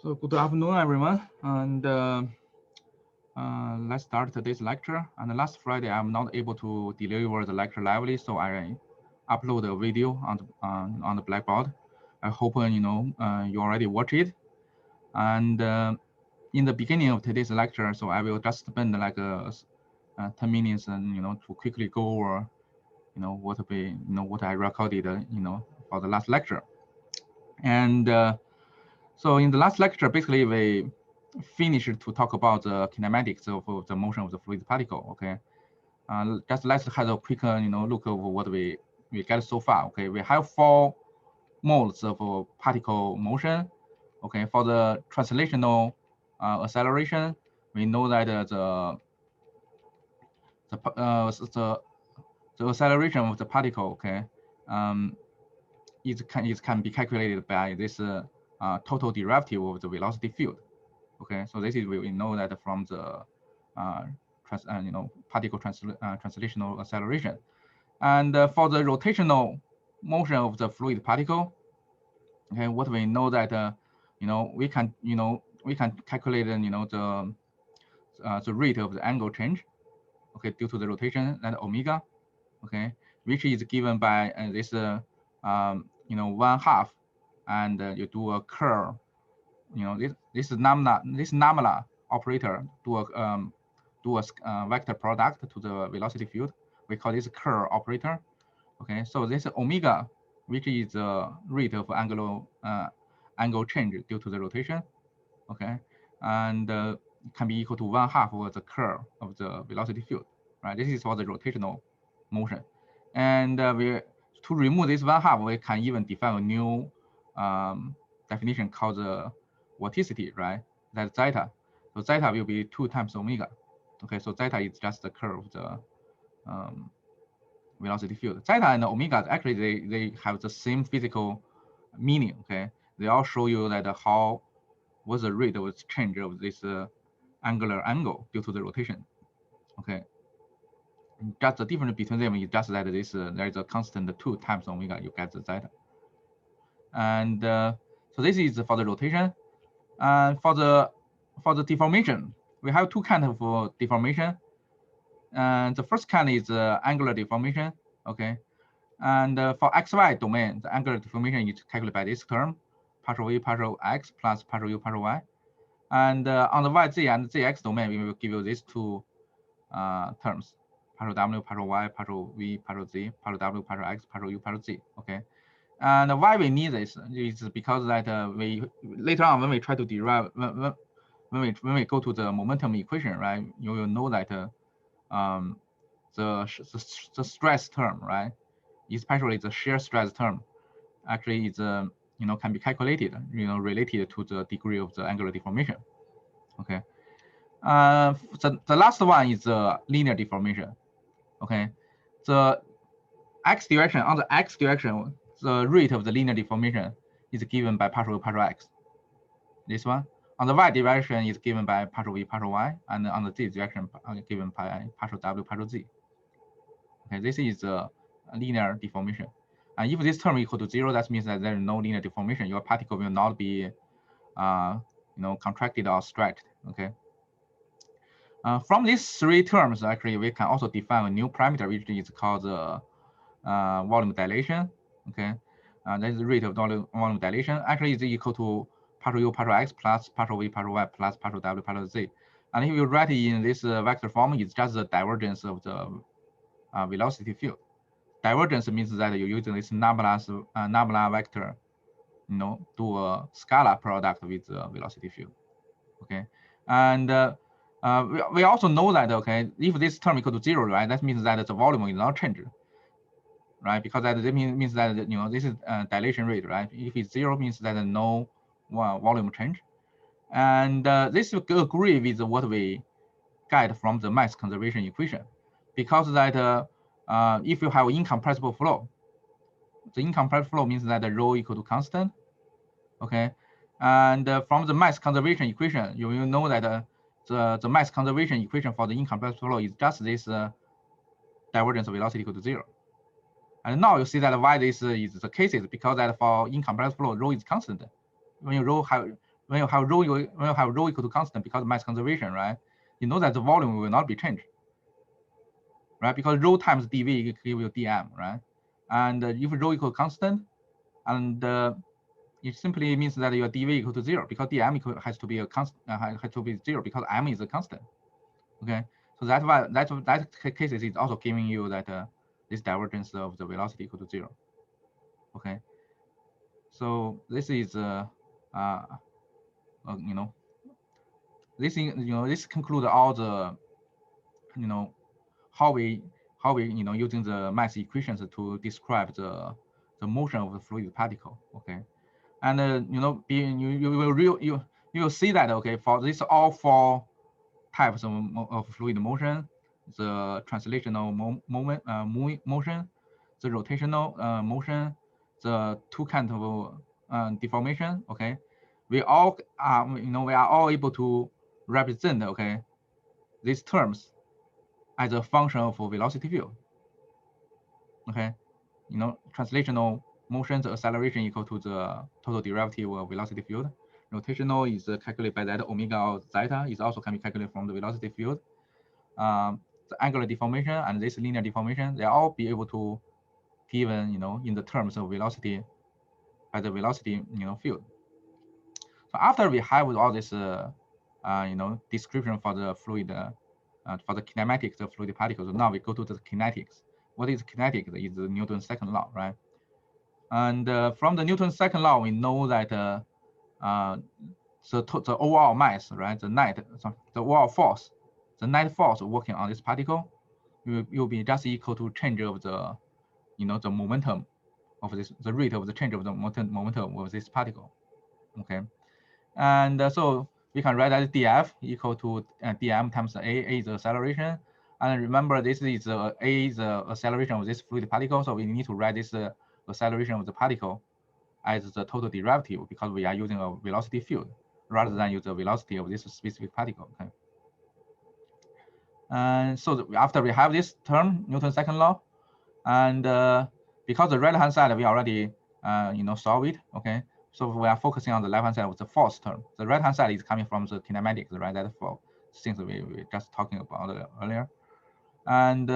So good afternoon, everyone, and let's start today's lecture. And last Friday, I'm not able to deliver the lecture lively, so I upload a video on the Blackboard. I hope you already watch it. And in the beginning of today's lecture, so I will just spend like 10 minutes and to quickly go over what I recorded for the last lecture. And so in the last lecture, basically we finished to talk about the kinematics of the motion of the fluid particle. Okay, just let's have a quick look over what we get so far. Okay, we have four modes of particle motion. Okay, for the translational acceleration, we know that the acceleration of the particle, okay, it can be calculated by this total derivative of the velocity field. Okay, so this is we know that from the particle translational acceleration, and for the rotational motion of the fluid particle, okay, what we know that we can calculate the rate of the angle change, okay, due to the rotation and omega, okay, which is given by this 1/2, and you do a curl, this lambda operator do a vector product to the velocity field. We call this curl operator. Okay, so this omega, which is the rate of angle change due to the rotation. Okay, and can be equal to 1/2 of the curl of the velocity field. Right, this is for the rotational motion. And to remove this 1/2, we can even define a new definition called the vorticity, right? That's zeta. So zeta will be 2 times omega. Okay, so zeta is just the curve of the velocity field. Zeta and omega, actually, they have the same physical meaning. Okay, they all show you that what's the rate of change of this angular angle due to the rotation. Okay, just the difference between them is just that there is a constant 2 times omega, you get the zeta. And so this is for the rotation. And for the deformation, we have two kinds of deformation. And the first kind is angular deformation. Okay, and for xy domain, the angular deformation is calculated by this term, partial v partial x plus partial u partial y. And on the yz and zx domain, we will give you these two terms, partial w partial y partial v partial z, partial w partial x partial u partial z. Okay. And why we need this is because that we later on when we try to derive when we go to the momentum equation, right? You will know that the stress term, right? Especially the shear stress term, actually is can be calculated, related to the degree of the angular deformation. Okay. The last one is linear deformation. Okay. The x direction, on the x direction, the rate of the linear deformation is given by partial partial x. This one. On the y direction is given by partial v partial y, and on the z direction given by partial w partial z. Okay, this is a linear deformation. And if this term equal to 0, that means that there is no linear deformation. Your particle will not be contracted or stretched. Okay. From these three terms, actually, we can also define a new parameter, which is called the volume dilation. Okay, that is the rate of volume dilation. Actually, is equal to partial u partial x plus partial v partial y plus partial w partial z. And if you write it in this vector form, it's just the divergence of the velocity field. Divergence means that you're using this nabla vector, do a scalar product with the velocity field. Okay, and we also know that, okay, if this term equal to 0, right, that means that the volume is not changed, right? Because that means that this is dilation rate, right? If it's 0, means that no volume change, and this will agree with what we get from the mass conservation equation, because that if you have incompressible flow, the incompressible flow means that the rho equal to constant. Okay, and from the mass conservation equation, you will know that the mass conservation equation for the incompressible flow is just this divergence of velocity equal to 0. And now you see that why this is the case is because that for incompressible flow, rho is constant. When when you have rho equal to constant because of mass conservation, right? You know that the volume will not be changed, right? Because rho times dV give you dm, right? And if rho equal constant, and it simply means that your dV equal to 0 because dm has to be a constant, has to be 0 because m is a constant. Okay, so that's why that case is also giving you that this divergence of the velocity equal to 0. Okay, so this is you know, this conclude all the how we using the mass equations to describe the motion of the fluid particle. Okay, and you will see that, okay, for this all four types of fluid motion, the translational motion, the rotational motion, the two kind of deformation. Okay, we all we are all able to represent, okay, these terms as a function of velocity field. Okay, translational motion, the acceleration equal to the total derivative of velocity field. Rotational is calculated by that omega or zeta is also can be calculated from the velocity field. The angular deformation and this linear deformation, they all be able to given in the terms of velocity by the velocity field. So after we have all this description for the fluid for the kinematics of fluid particles, now we go to the kinetics. What is kinetics? Is the Newton's second law, right? And from the Newton's second law, we know that the overall mass, right, the overall force, the net force working on this particle will be just equal to change of the the momentum of this, the rate of the change of the momentum of this particle. Okay, and so we can write that df equal to dm times a is the acceleration. And remember, this is a is the acceleration of this fluid particle, so we need to write this acceleration of the particle as the total derivative because we are using a velocity field rather than use the velocity of this specific particle. Okay. And so after we have this term, Newton's second law, and because the right-hand side we already solve it. Okay. So we are focusing on the left-hand side with the force term. The right-hand side is coming from the kinematics, right? That for things we were just talking about earlier. And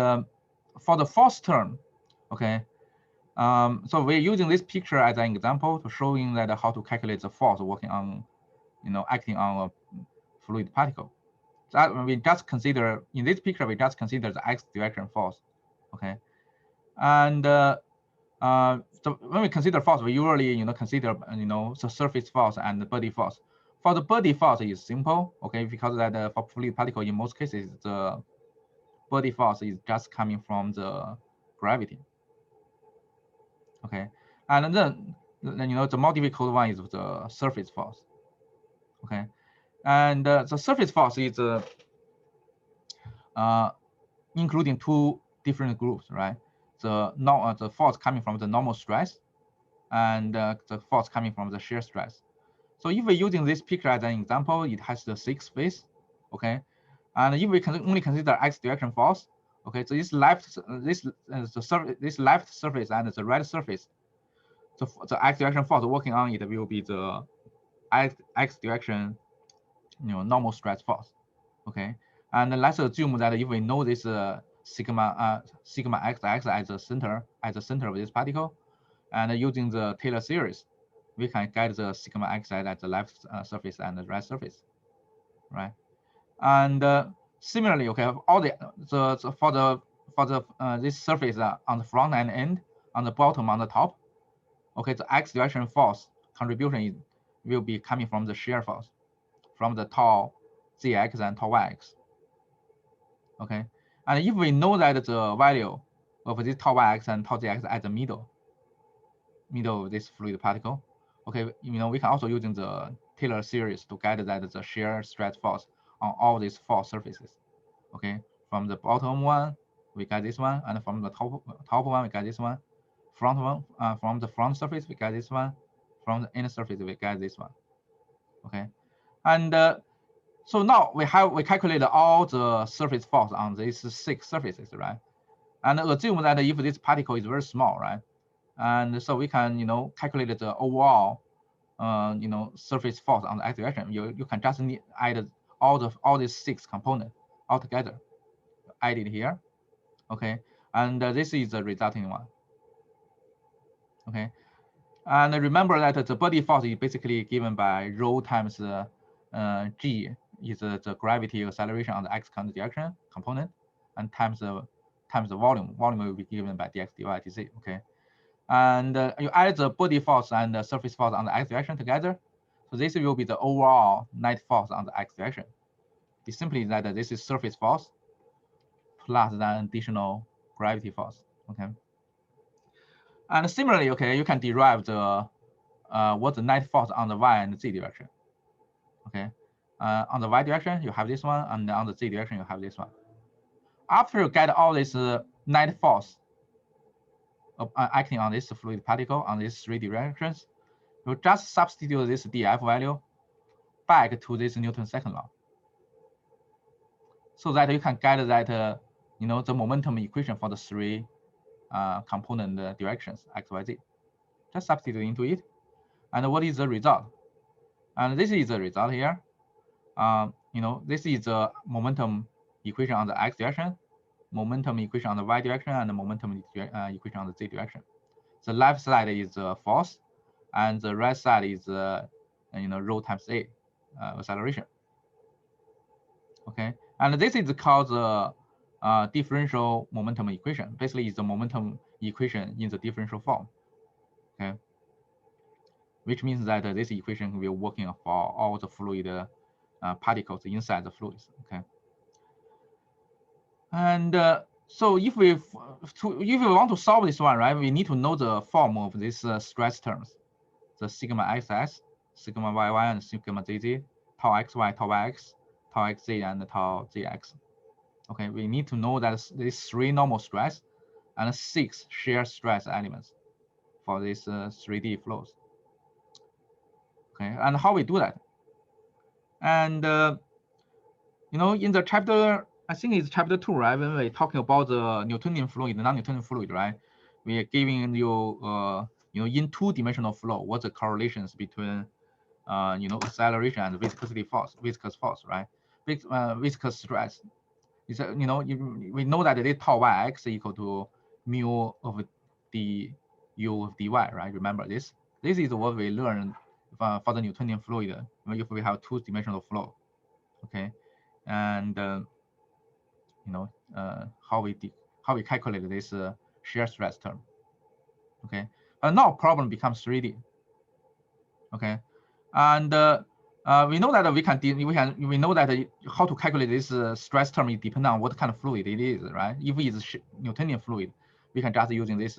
for the force term, okay. So we're using this picture as an example to showing that how to calculate the force working on, acting on a fluid particle. So we just consider in this picture we just consider the x direction force, okay. And so when we consider force, we usually consider the surface force and the body force. For the body force is simple, okay, because that for fluid particle in most cases the body force is just coming from the gravity. Okay, and then the more difficult one is the surface force. Okay, and the surface force is including two different groups, right? The force coming from the normal stress and the force coming from the shear stress. So if we're using this picture as an example, it has the 6 phase, okay? And if we can only consider x direction force, okay, so this left surface and the right surface, so the x direction force working on it will be the x direction normal stress force, okay? And let's assume that if we know this sigma xx as the center of this particle, and using the Taylor series, we can get the sigma xi at the left surface and the right surface, right? And similarly, okay, all for the this surface on the front and end, on the bottom, on the top, okay, the x direction force contribution will be coming from the shear force, from the tau zx and tau yx. Okay, and if we know that the value of this tau yx and tau zx at the middle of this fluid particle, okay, we can also using the Taylor series to get that the shear stress force on all these four surfaces. Okay, from the bottom one we get this one, and from the top one we get this one, front one from the front surface we get this one, from the inner surface we get this one. Okay, and so now we calculated all the surface force on these 6 surfaces, right? And assume that if this particle is very small, right? And so we can calculate the overall surface force on the x direction, you can just add all these 6 components all together, add it here, okay, and this is the resulting one, okay. And remember that the body force is basically given by rho times g is the gravity acceleration on the x direction component, and times the volume. Volume will be given by dx dy dz. Okay, and you add the body force and the surface force on the x direction together. So this will be the overall net force on the x direction. It's simply that this is surface force plus an additional gravity force. Okay. And similarly, okay, you can derive the what's the net force on the y and z direction. Okay, on the y direction you have this one, and on the z direction you have this one. After you get all this net force acting on this fluid particle on these 3 directions, you just substitute this dF value back to this Newton's second law, so that you can get that the momentum equation for the 3 component directions x, y, z. Just substitute into it, and what is the result? And this is the result here. This is the momentum equation on the x direction, momentum equation on the y direction, and the momentum equation on the z direction. The left side is force, and the right side is rho times a acceleration. Okay, and this is called the differential momentum equation. Basically, it's the momentum equation in the differential form. Okay, which means that this equation will be working for all the fluid particles inside the fluids. Okay, and so if we want to solve this one, right, we need to know the form of these stress terms, the sigma xs, sigma yy, and sigma zz, tau xy, tau yx, tau xz, and tau zx. Okay, we need to know that these 3 normal stress and 6 shear stress elements for these 3D flows. Okay, and how we do that? And in the chapter, I think it's chapter 2, right? When we're talking about the Newtonian fluid, non-Newtonian fluid, right? We are giving you, in 2-dimensional flow, what's the correlations between, acceleration and viscous force, right? Viscous stress. Is we know that the tau yx equal to mu of d u of dy, right? Remember this. This is what we learned for the Newtonian fluid if we have 2-dimensional flow. Okay, and how we calculate this shear stress term. Okay, but now problem becomes 3D. Okay, and we know that we know that how to calculate this stress term is depend on what kind of fluid it is, right? If it's Newtonian fluid, we can just using this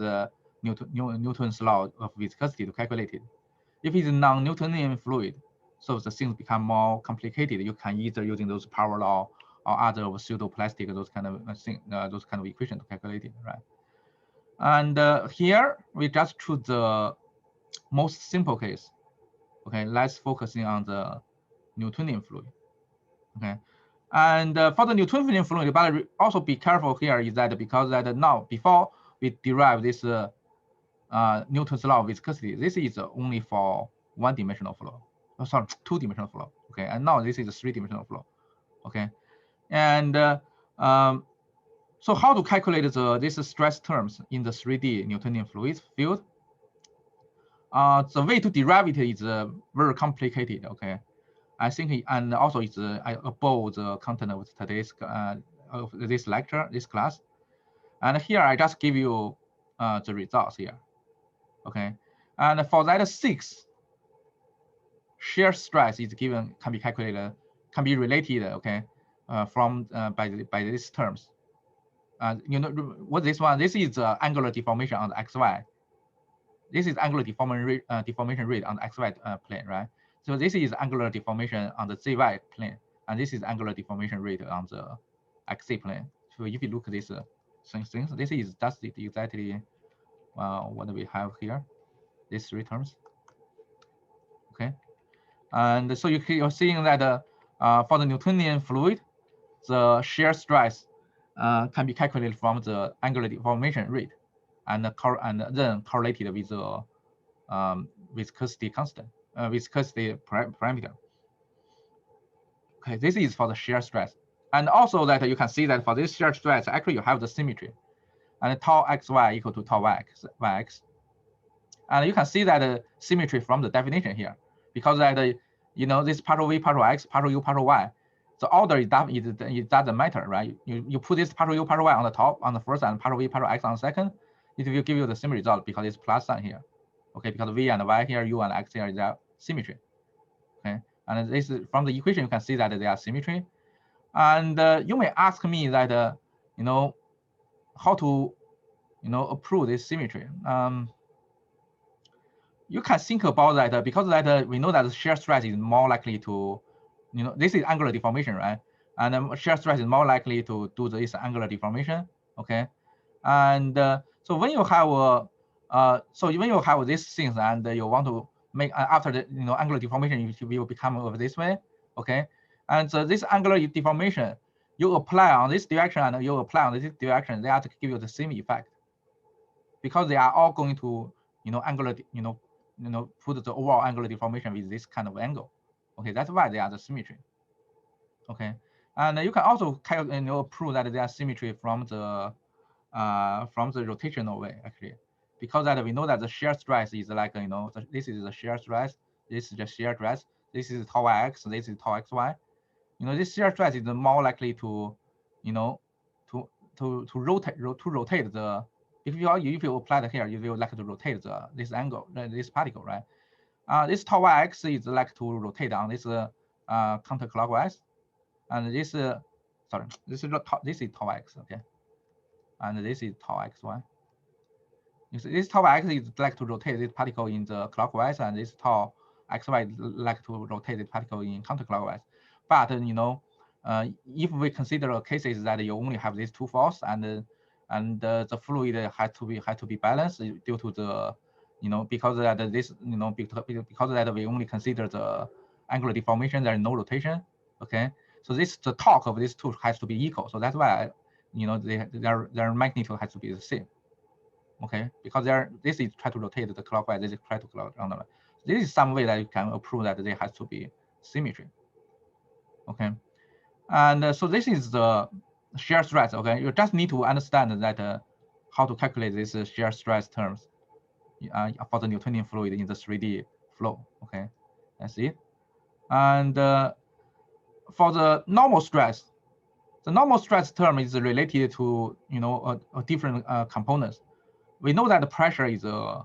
Newton's law of viscosity to calculate it. If it's non-Newtonian fluid, so the things become more complicated. You can either using those power law or other pseudoplastic, those kind of equations to calculate it, right? And here we just choose the most simple case. Okay, let's focusing on the Newtonian fluid. Okay, and for the Newtonian fluid, but also be careful here is that because that now before we derive this Newton's law of viscosity, this is only for 1-dimensional flow. Oh, sorry, 2-dimensional flow. Okay, and now this is a 3-dimensional flow. Okay, and so how to calculate these stress terms in the 3D Newtonian fluid field? The way to derive it is very complicated. Okay, I think, and also it's above the content of today's of this lecture, this class. And here I just give you the results here. Okay, and for that 6 shear stress is given, can be calculated, can be related. Okay, from by these terms. What this one? This is angular deformation on the xy. This is angular deformation rate on the xy plane, right? So this is angular deformation on the zy plane, and this is angular deformation rate on the xz plane. So if you look at this things, this is just exactly what we have here, these 3 terms. Okay, and so you're seeing that for the Newtonian fluid, the shear stress can be calculated from the angular deformation rate, and then correlated with the viscosity constant. viscosity parameter. Okay, this is for the shear stress. And also that you can see that for this shear stress, actually you have the symmetry. And tau xy equal to tau yx. And you can see that symmetry from the definition here, because that this part of v, part of x, part of u, part of y. The order it doesn't matter, right? You put this part of u, part of y on the top, on the first, and part of v, part of x on the second. It will give you the same result because it's plus sign here. Okay, because v and y here, u and x here is a symmetry. Okay, and this is from the equation you can see that they are symmetry. And you may ask me that how to approve this symmetry. You can think about that because that we know that shear stress is more likely to, this is angular deformation, right? And shear stress is more likely to do this angular deformation. Okay, and so when you have when you have these things and you want to make after the angular deformation, it will become over this way. Okay, and so this angular deformation you apply on this direction and you apply on this direction, they have to give you the same effect because they are all going to angular put the overall angular deformation with this kind of angle. Okay, that's why they are the symmetry. Okay, and you can also prove that they are symmetry from the rotational way actually, because that we know that the shear stress is like this is the shear stress, this is the shear stress, this is tau x, this is tau xy. This shear stress is more likely to to rotate the, if you apply it here, you will like to rotate this angle, this particle, right? This tau yx is like to rotate on this counterclockwise, and this sorry, this is tau x, okay, and this is tau xy. This tau x is like to rotate this particle in the clockwise, and this tau xy is like to rotate the particle in counterclockwise. But if we consider cases that you only have these two forces and the fluid had to be balanced due to the because that this because that we only consider the angular deformation, there is no rotation. Okay, so the torque of these two has to be equal. So that's why their magnitude has to be the same. Okay, because this is try to rotate the clockwise, this is try to counterclockwise. This is some way that you can prove that there has to be symmetry. Okay, and so this is the shear stress. Okay, you just need to understand that how to calculate this shear stress terms for the Newtonian fluid in the 3D flow. Okay, that's it. And for the normal stress, the normal stress term is related to a different components. We know that the pressure is a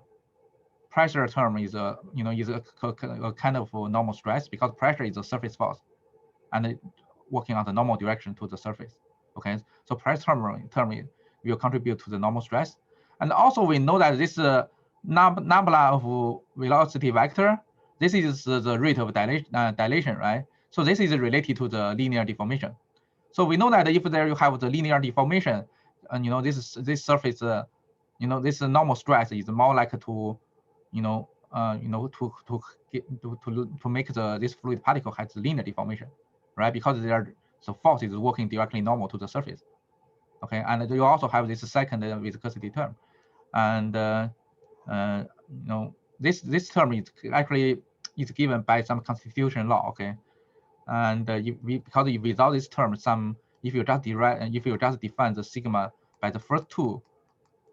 pressure term is a kind of normal stress because pressure is a surface force and working on the normal direction to the surface. Okay, so pressure term will contribute to the normal stress. And also we know that this number of velocity vector, this is the rate of dilation, right? So this is related to the linear deformation. So we know that if there you have the linear deformation, and this surface, this normal stress is more like to, to make this fluid particle has linear deformation, right? Because the force is working directly normal to the surface. Okay, and you also have this second viscosity term, and this term is actually given by some constitution law. Okay, and because without this term, if you just define the sigma by the first two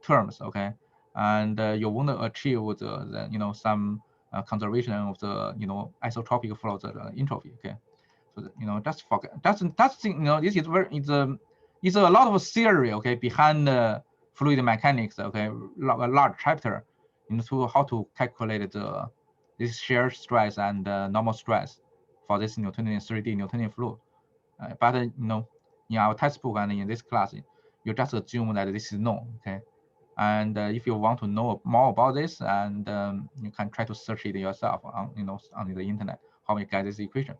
terms, okay, and you want to achieve the some conservation of the isotropic flow, the entropy. Okay, so just forget that's this is very it's a lot of theory, okay, behind fluid mechanics. Okay, a large chapter into how to calculate this shear stress and normal stress for this Newtonian 3D Newtonian fluid. But in our textbook and in this class, you just assume that this is known. Okay, and if you want to know more about this, and you can try to search it yourself on on the internet how we get this equation.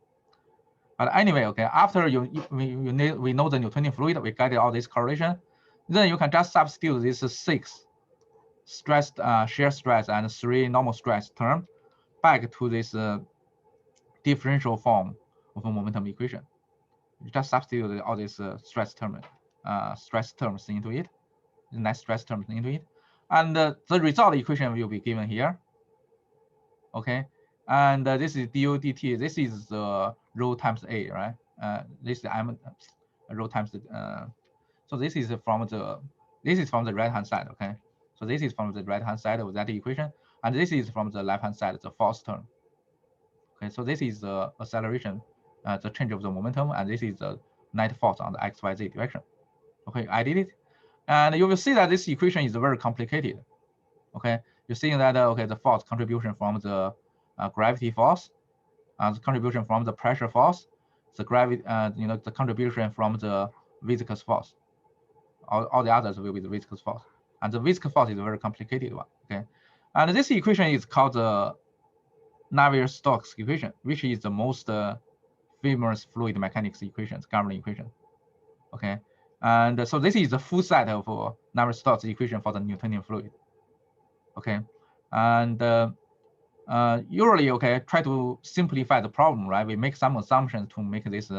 But anyway, okay, after we know the Newtonian fluid, we get all this correlation, then you can just substitute this 6 stress shear stress and 3 normal stress term back to this differential form of a momentum equation. You just substitute all these stress terms into it, the net stress terms into it, and the result equation will be given here. Okay, and this is du dt. This is the rho times a, right? This is m rho times the. So this is from the right hand side, okay? So this is from the right hand side of that equation, and this is from the left hand side, the force term. Okay, so this is the acceleration, the change of the momentum, and this is the net force on the xyz direction. Okay, I did it, and you will see that this equation is very complicated. Okay, you're seeing that okay, the force contribution from the gravity force, the contribution from the pressure force, the gravity, the contribution from the viscous force. All the others will be the viscous force, and the viscous force is a very complicated one. Okay, and this equation is called the Navier-Stokes equation, which is the most famous fluid mechanics equations, governing equation. Okay, and so this is the full set of Navier-Stokes equation for the Newtonian fluid. Okay, and usually, okay, try to simplify the problem, right? We make some assumptions to make this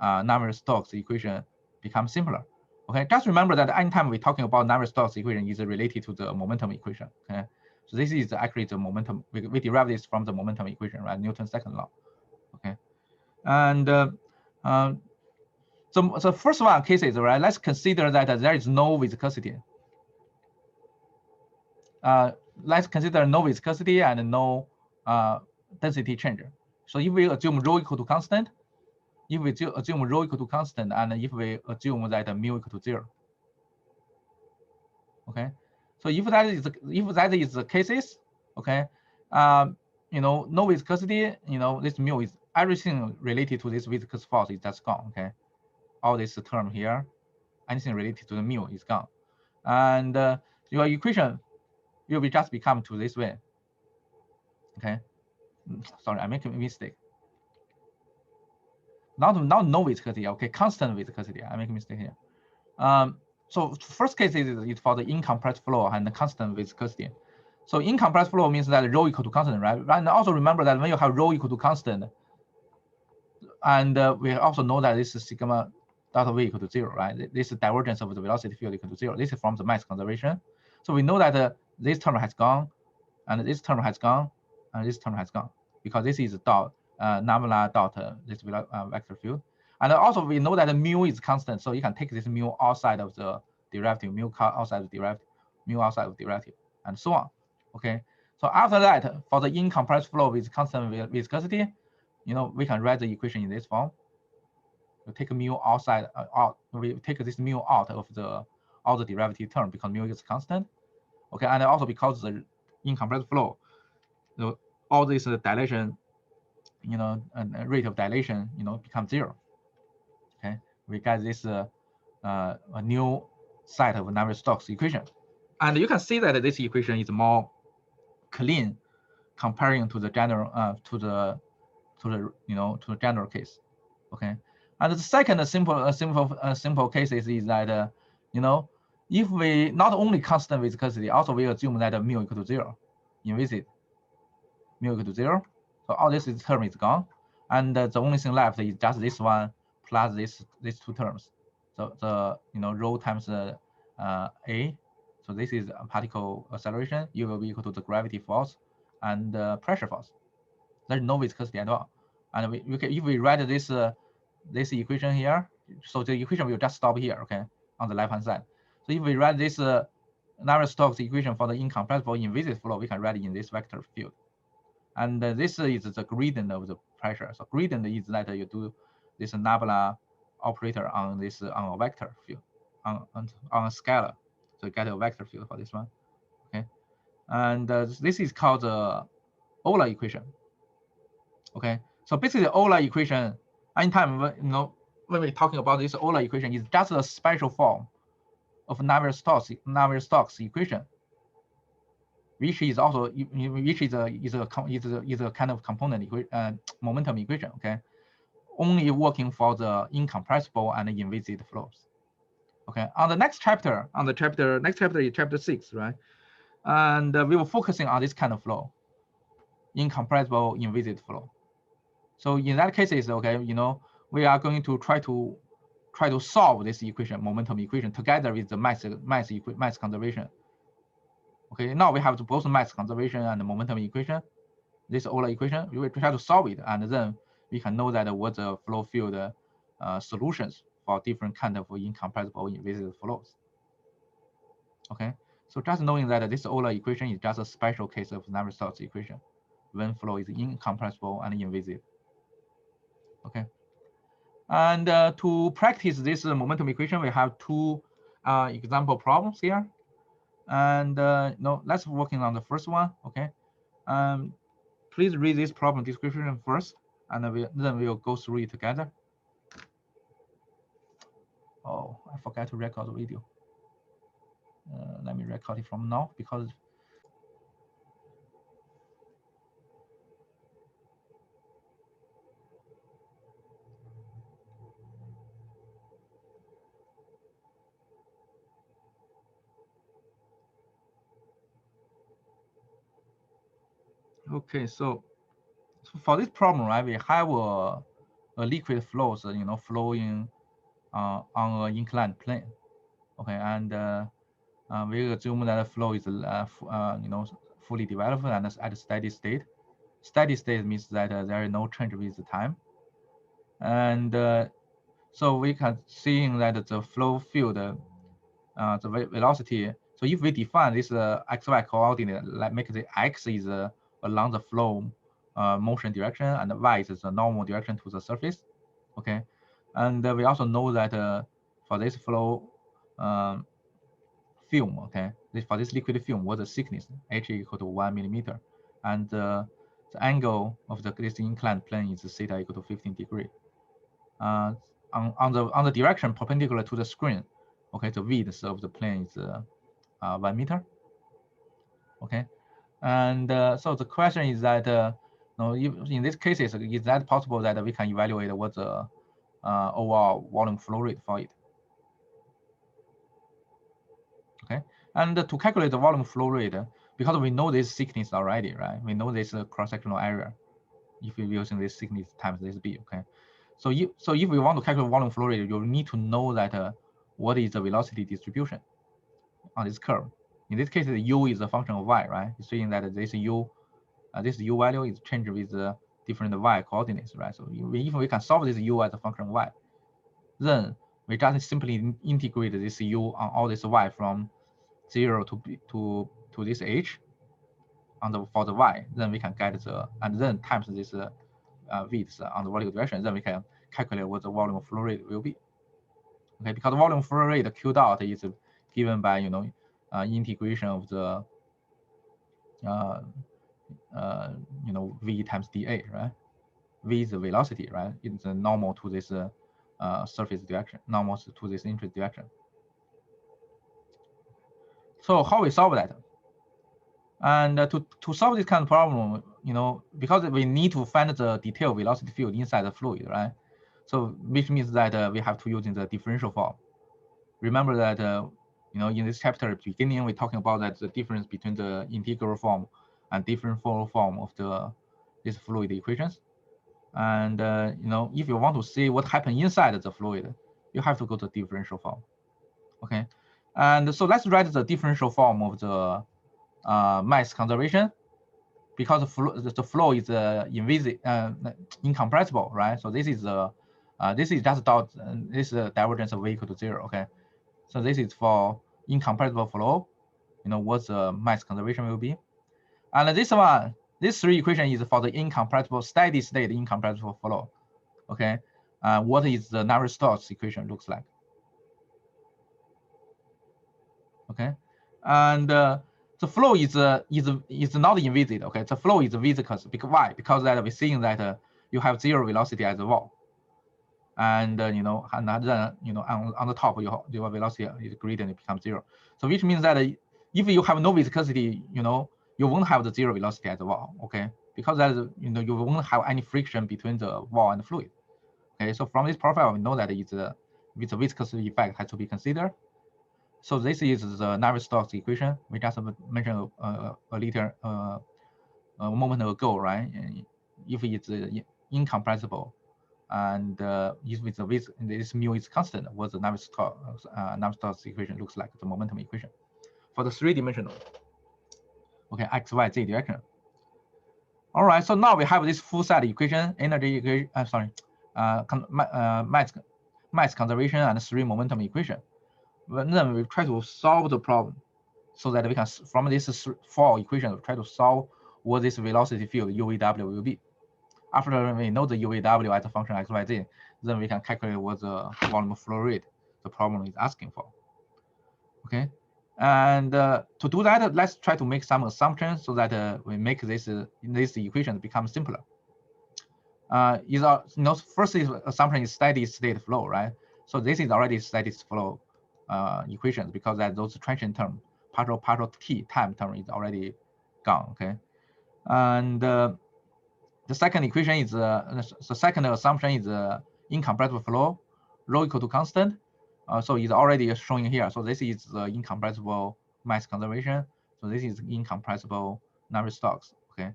Navier-Stokes equation become simpler. Okay, just remember that anytime we're talking about Navier-Stokes equation is related to the momentum equation. Okay, so this is actually the momentum. We derive this from the momentum equation, right? Newton's second law. Okay, and so the first one cases, right? Let's consider that there is no viscosity. Let's consider no viscosity and no density change. So if we assume rho equal to constant, if we assume rho equal to constant, and if we assume that mu equal to 0, okay. So if that is the cases, okay, no viscosity, this mu is everything related to this viscous force is just gone, okay. All this term here, anything related to the mu is gone, and your equation will be just become to this way, okay. Sorry, I make a mistake. Not no viscosity, okay, constant viscosity. I make a mistake here. So first case is for the incompressed flow and the constant viscosity. So incompressed flow means that rho equal to constant, right? And also remember that when you have rho equal to constant, and we also know that this is sigma dot v equal to 0, right? This is divergence of the velocity field equal to 0. This is from the mass conservation. So we know that this term has gone, and this term has gone, and this term has gone, because this is dot nabla dot this vector field. And also we know that the mu is constant, so you can take this mu outside of the derivative, mu outside of derivative, mu outside of derivative, and so on. Okay. So after that, for the incompressed flow with constant viscosity, we can write the equation in this form. We take mu outside out. We take this mu out of all the derivative term because mu is constant. Okay, and also because the incompressed flow, all this dilation, and rate of dilation, becomes 0. Okay, we get this a new set of Navier-Stokes equation, and you can see that this equation is more clean comparing to the general to the general case. Okay, and the second simple case is that if we not only constant viscosity, also we assume that mu equal to 0 in visit, mu equal to 0. So all this term is gone, and the only thing left is just this one plus these two terms. So the rho times a. So this is a particle acceleration. U will be equal to the gravity force and pressure force. There's no viscosity at all. And if we write this equation here, so the equation will just stop here, okay, on the left hand side. So if we write this Navier-Stokes equation for the incompressible inviscid flow, we can write it in this vector field. And this is the gradient of the pressure. So gradient is that you do this nabla operator on a vector field, on a scalar. So you get a vector field for this one. Okay, and this is called the Euler equation. Okay, so basically the Euler equation, anytime when we're talking about this Euler equation, is just a special form of Navier-Stokes equation, which is also a kind of component momentum equation. Okay, only working for the incompressible and inviscid flows. Okay, on the next chapter, next chapter is chapter 6, right? And we were focusing on this kind of flow, incompressible inviscid flow. So in that cases, okay, we are going to try to solve this equation, momentum equation, together with the mass conservation. Okay, now we have both mass conservation and the momentum equation. this Euler equation. We will try to solve it, and then we can know that what the flow field solutions for different kind of incompressible invisible flows. Okay, so just knowing that this Euler equation is just a special case of Navier-Stokes equation when flow is incompressible and invisible. Okay, and to practice this momentum equation, we have two example problems here, and let's working on the first one. Okay, please read this problem description first, and then we'll go through it together. Oh, I forgot to record the video. Let me record it from now because. Okay, so for this problem, right, we have a liquid flows, flowing on an inclined plane. Okay, and we assume that the flow is fully developed and at a steady state. Steady state means that there is no change with the time, and so we can see that the flow field, the velocity. So if we define this xy coordinate, like make the x is along the flow motion direction, and the y is the normal direction to the surface. Okay, and we also know that for this flow film, okay, for this liquid film, what the thickness h equal to 1 millimeter, and the angle of this inclined plane is theta equal to 15 degree. On the direction perpendicular to the screen, okay, the width of the plane is 1 meter. Okay, and so the question is that in these cases, is that possible that we can evaluate what the overall volume flow rate for it? Okay, and to calculate the volume flow rate, because we know this thickness already, right? We know this cross-sectional area. If you're using this thickness times this b, okay. So if we want to calculate volume flow rate, you need to know that what is the velocity distribution on this curve. In this case, the u is a function of y, right? It's saying that this u value is changed with the different y coordinates, right? So if we can solve this u as a function of y, then we just simply integrate this u on all this y from 0 to this h for the y. Then we can get and then times this width on the vertical direction. Then we can calculate what the volume flow rate will be. Okay, because the volume flow rate q dot is given by integration of the v times dA, right? V is the velocity, right? It's normal to this surface direction, normal to this interest direction. So how we solve that? And to solve this kind of problem, because we need to find the detailed velocity field inside the fluid, right? So which means that we have to use the differential form. Remember that in this chapter beginning, we're talking about that the difference between the integral form and differential form of these fluid equations. And if you want to see what happened inside the fluid, you have to go to differential form. Okay, and so let's write the differential form of the mass conservation, because the flow is incompressible, right? So this is just dot, this is divergence of v equal to 0. Okay, so this is for incompressible flow. What the mass conservation will be, and this three equation is for the incompressible steady state incompressible flow. Okay, what is the Navier-Stokes equation looks like? Okay, and the flow is not invisible. Okay, the flow is viscous. Because why? Because that we're seeing that you have 0 velocity at the wall, and and then on the top your velocity is gradient, it becomes 0. So which means that if you have no viscosity, you won't have the 0 velocity at the wall. Okay, because that you won't have any friction between the wall and the fluid. Okay, so from this profile we know that it's with the viscous effect has to be considered. So this is the Navier-Stokes equation we just mentioned a little a moment ago, right? If it's incompressible, and if this mu is constant, what the Navier-Stokes equation looks like, the momentum equation for the 3-dimensional. Okay, x, y, z direction. All right, so now we have this full set equation, energy equation, mass conservation and 3 momentum equation. But then we try to solve the problem so that we can, from this 4 equations, try to solve what this velocity field UVW will be. After we know the UVW as a function xyz, then we can calculate what the volume flow rate the problem is asking for. Okay, and to do that, let's try to make some assumptions so that we make this equation become simpler. First assumption is steady state flow, right? So this is already steady flow equations because that those transient term, partial t time term is already gone. Okay, and the second equation is the second assumption is incompressible flow, rho equal to constant. So it's already showing here. So this is the incompressible mass conservation. So this is incompressible Navier-Stokes. Okay,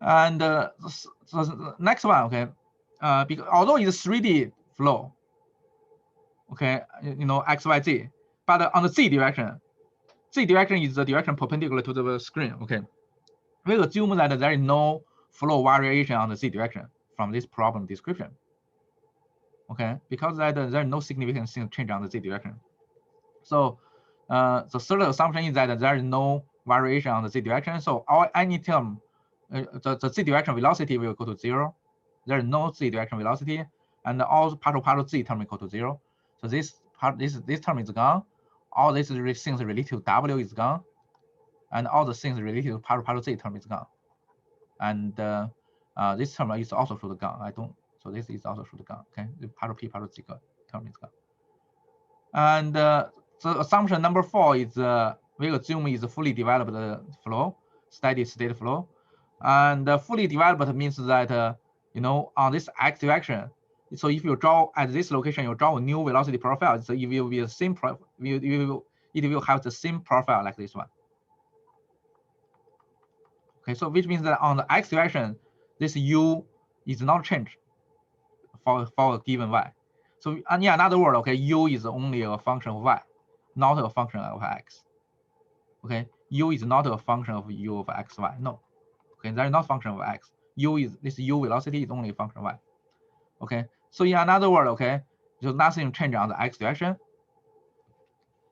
and so the next one, okay, because although it's 3D flow, okay, x, y, z, but on the z direction is the direction perpendicular to the screen. Okay, we assume that there is no flow variation on the z direction from this problem description. Okay, because there is no significant change on the z direction. So the third assumption is that there is no variation on the z direction. So any term, the z direction velocity will go to 0. There is no z direction velocity, and all partial z term equal to 0. So this term is gone. All these things related to w is gone, and all the things related to partial z term is gone. And this term is also should gone. So this is also should gone. Okay, the partial p partial z term is gone. And the assumption number 4 is we assume is a fully developed flow, steady state flow, and fully developed means that on this x direction. So if you draw at this location, you draw a new velocity profile. So it will be the same. It will have the same profile like this one. Okay, so which means that on the x direction, this u is not changed for a given y. So in another word, okay, u is only a function of y, not a function of x. Okay, u is not a function of u of x, y. No. Okay, there is not function of x. This u velocity is only a function of y. Okay, so in another word, okay, so nothing change on the x direction.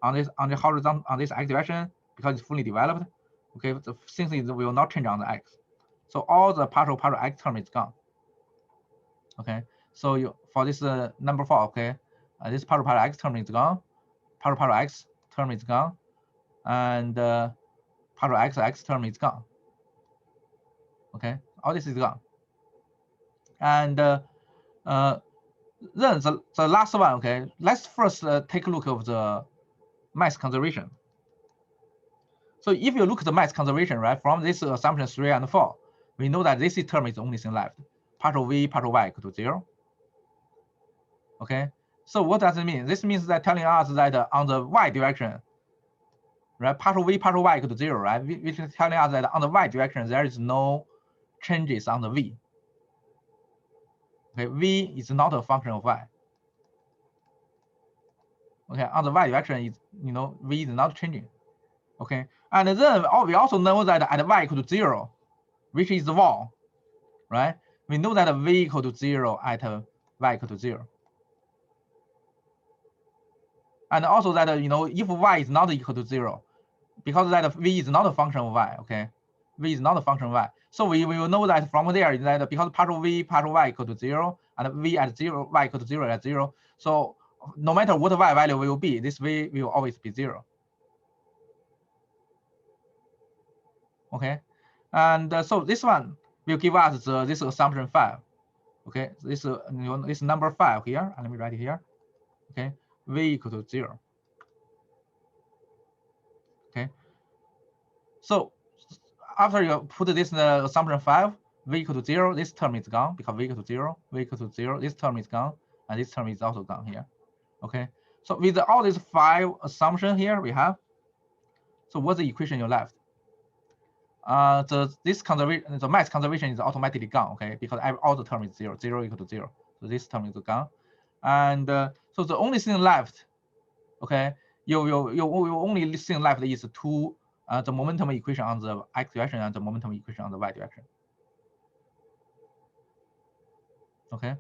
On the horizontal on this x direction because it's fully developed. Okay, the things will not change on the x. So all the partial x term is gone. Okay, so for this number 4, okay, this partial x term is gone, partial x term is gone, and partial x term is gone. Okay, all this is gone. And then the last one, okay, let's first take a look of the mass conservation. So if you look at the mass conservation, right, from this assumption 3 and 4, we know that this term is the only thing left. Partial v, partial y equal to 0. Okay, so what does it mean? This means that telling us that on the y direction, right, partial v, partial y equal to 0, right, which is telling us that on the y direction there is no changes on the v. Okay, v is not a function of y. Okay, on the y direction is v is not changing. Okay, and then we also know that at y equal to 0, which is the wall, right? We know that v equal to 0 at y equal to 0. And also that if y is not equal to 0, because that v is not a function of y, okay, v is not a function of y. So we will know that from there is that because partial v, partial y equal to 0, and v at 0, y equal to 0 at 0. So no matter what y value will be, this v will always be 0. Okay, and so this one will give us this assumption 5. Okay, this number 5 here, and let me write it here. Okay, v equal to 0. Okay, so after you put this assumption 5, v equal to 0, this term is gone because v equal to 0, v equal to 0, this term is gone, and this term is also gone here. Okay, so with all these 5 assumptions here we have, so what's the equation you left? The mass conservation is automatically gone, okay, because all the term is 0, 0 equal to 0. So this term is gone, and so the only thing left, okay, you only thing left is the momentum equation on the x direction and the momentum equation on the y direction. Okay.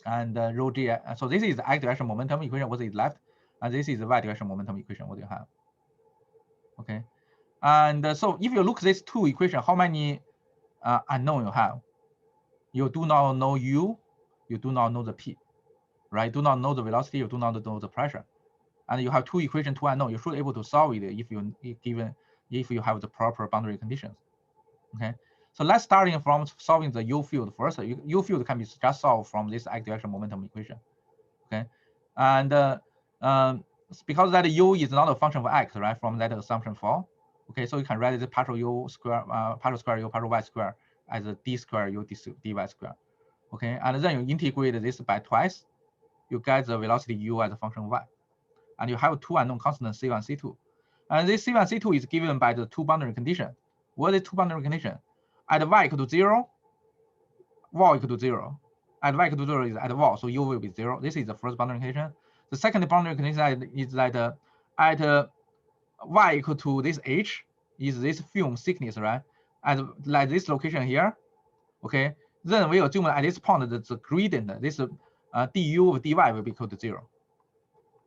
And rho g. So this is the x direction momentum equation. What is left? And this is the y direction momentum equation. What do you have? Okay. And so if you look at these two equations, how many unknown you have? You do not know u, you do not know the p, right? Do not know the velocity, you do not know the pressure, and you have two equations, two unknown. You should be able to solve it if you have the proper boundary conditions. Okay. So let's starting from solving the u field first. U field can be just solved from this x direction momentum equation. Okay. And because that u is not a function of x, right? From that assumption fall. Okay, so you can write the partial u square, partial square u, partial y square as a d square u dy square. Okay, and then you integrate this by twice, you get the velocity u as a function of y, and you have two unknown constants c1, c2, and this c1, c2 is given by the two boundary condition. What is two boundary condition? At y equal to 0, vol equal to 0. At y equal to 0 is at vol, so u will be 0. This is the first boundary condition. The second boundary condition is that at y equal to this h is this film thickness, right? And like this location here, okay, then we assume at this point that the gradient, this du of dy will be equal to 0.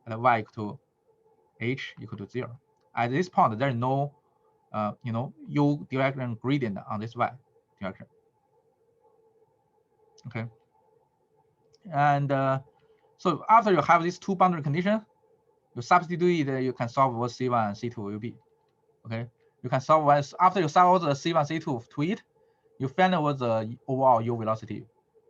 And y equal to h equal to 0. At this point, there is no, u direction gradient on this y direction. Okay. And so after you have these two boundary conditions, you substitute it, you can solve what c1 and c2 will be. Okay. You can solve after you solve the c1, c2 to it, you find out what the overall u velocity.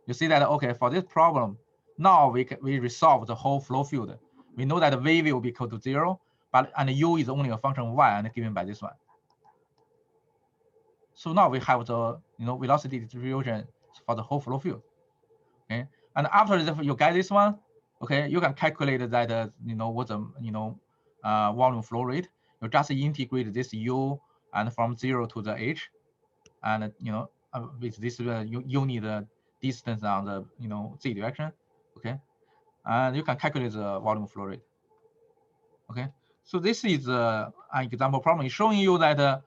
You see that, okay, for this problem, now we resolve the whole flow field. We know that v will be equal to 0, and u is only a function of y and given by this one. So now we have the velocity distribution for the whole flow field. Okay, and after you get this one, okay, you can calculate that what the volume flow rate. You just integrate this u and from 0 to the h, and with this unit distance on the z direction. Okay, and you can calculate the volume flow rate. Okay, so this is an example problem. It's showing you that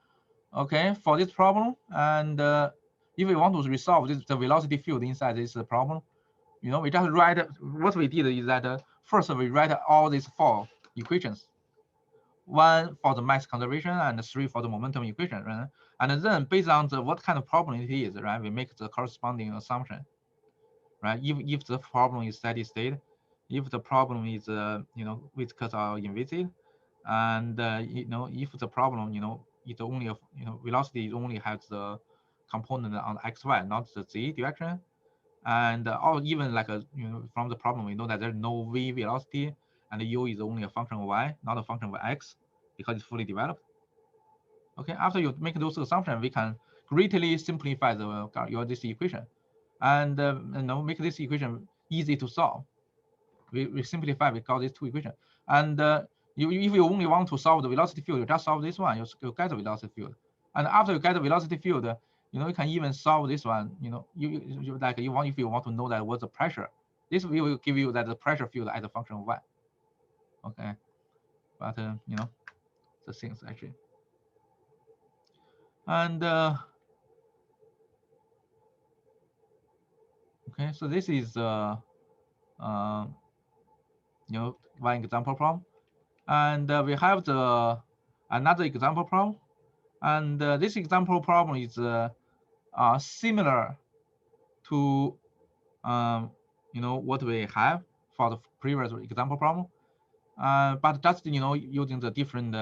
okay, for this problem, and if we want to resolve the velocity field inside this problem, we just write, what we did is that first we write all these four equations, one for the mass conservation and three for the momentum equation, right? And then based on what kind of problem it is, right, we make the corresponding assumption, right? If the problem is steady state, if the problem is viscous or inviscid, and if the problem it's only velocity only has the component on xy, not the z direction, and or even like from the problem we know that there's no v velocity and u is only a function of y, not a function of x, because it's fully developed. Okay, after you make those assumptions, we can greatly simplify this equation, and make this equation easy to solve. We simplify because these two equations, and if you only want to solve the velocity field, you just solve this one, you get the velocity field, and after you get the velocity field, you can even solve this one. If you want to know that what's the pressure, this will give you that the pressure field as a function of y. Okay, but the things actually, and okay, so this is one example problem, and we have another example problem, and this example problem is similar to what we have for the previous example problem, but just using the different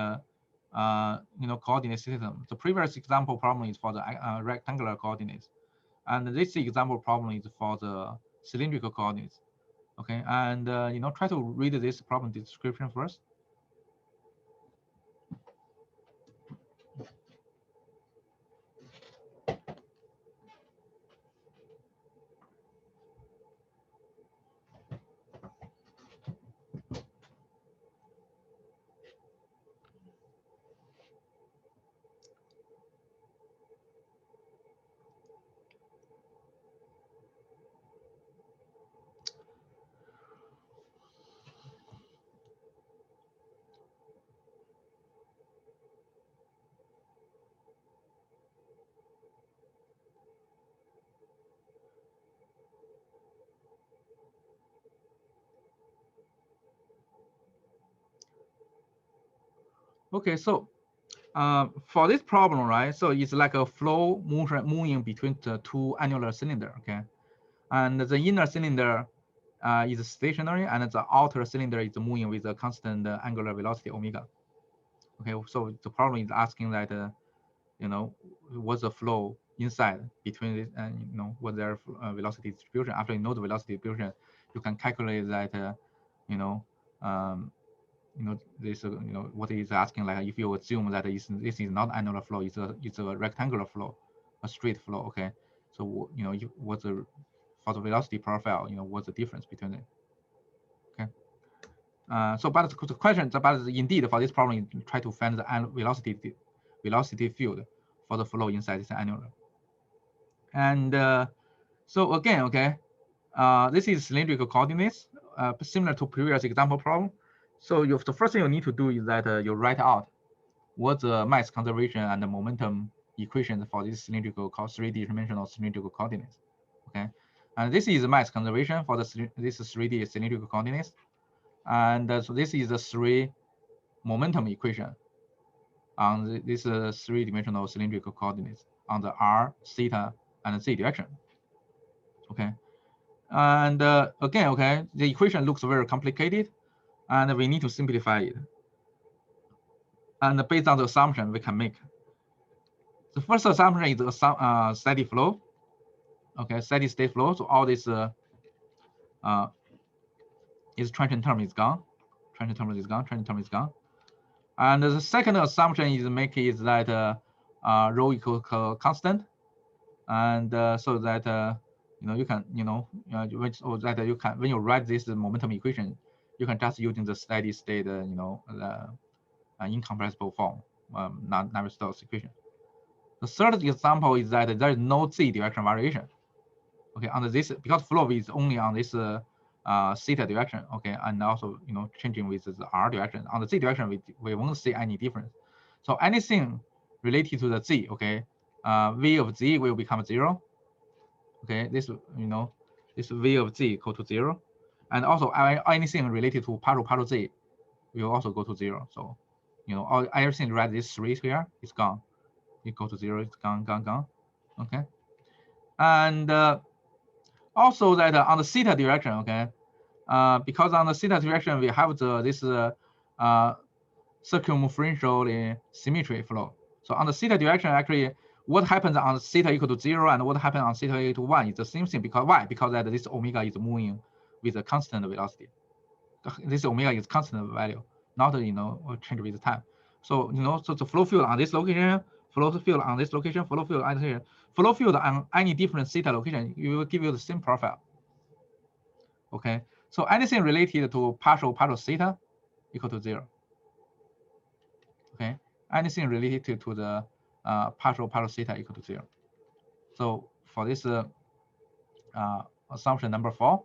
coordinate system. The previous example problem is for the rectangular coordinates, and this example problem is for the cylindrical coordinates. Okay, and try to read this problem description first. Okay, so for this problem, right? So it's like a flow moving between the two annular cylinder, okay? And the inner cylinder is stationary, and the outer cylinder is moving with a constant angular velocity omega. Okay, so the problem is asking that, you know, what's the flow inside between this and, you know, what's their velocity distribution. After you know the velocity distribution, you can calculate that, you know, this, you know, what is asking, like if you assume that this is not annular flow, it's a rectangular flow, a straight flow. Okay, so you know, what's the for the velocity profile, you know, what's the difference between it? Okay. So, but the question, but indeed for this problem, you try to find the velocity field for the flow inside this annular. And so again, okay, this is cylindrical coordinates, similar to previous example problem. So the first thing you need to do is that you write out what the mass conservation and the momentum equations for this cylindrical 3D-dimensional cylindrical coordinates. Okay, and this is mass conservation for this 3D cylindrical coordinates, and so this is the 3 momentum equation on this 3-dimensional cylindrical coordinates on the r, theta, and z direction. Okay, and again, okay, the equation looks very complicated, and we need to simplify it. And based on the assumption we can make. The first assumption is a steady flow. Okay, steady state flow. So all this is transient term is gone. Transient term is gone. Transient term is gone. And the second assumption is that rho equals constant, and so that you know, you can, you know, or that you can, when you write this momentum equation, you can just using the steady state, you know, incompressible form, Navier-Stokes equation. The third example is that there is no z direction variation. Okay, under this, because flow is only on this theta direction. Okay, and also, you know, changing with the r direction. On the z direction, we won't see any difference. So anything related to the z, okay, v of z will become 0. Okay, this, you know, this v of z equal to 0, and also anything related to partial z will also go to 0. So, you know, everything right, this 3 here is gone. Equal to 0, it's gone. Okay, and also that on the theta direction, okay, because on the theta direction we have this circumferential symmetry flow. So on the theta direction, actually, what happens on theta equal to 0 and what happens on theta equal to 1 is the same thing. Because why? Because that this omega is moving with a constant velocity. This omega is constant value, not, you know, change with time. So, you know, so the flow field on this location, flow field on this location, flow field on here, flow field on any different theta location, it will give you the same profile. Okay, so anything related to partial theta equal to 0. Okay, anything related to the partial theta equal to 0. So for this assumption number 4,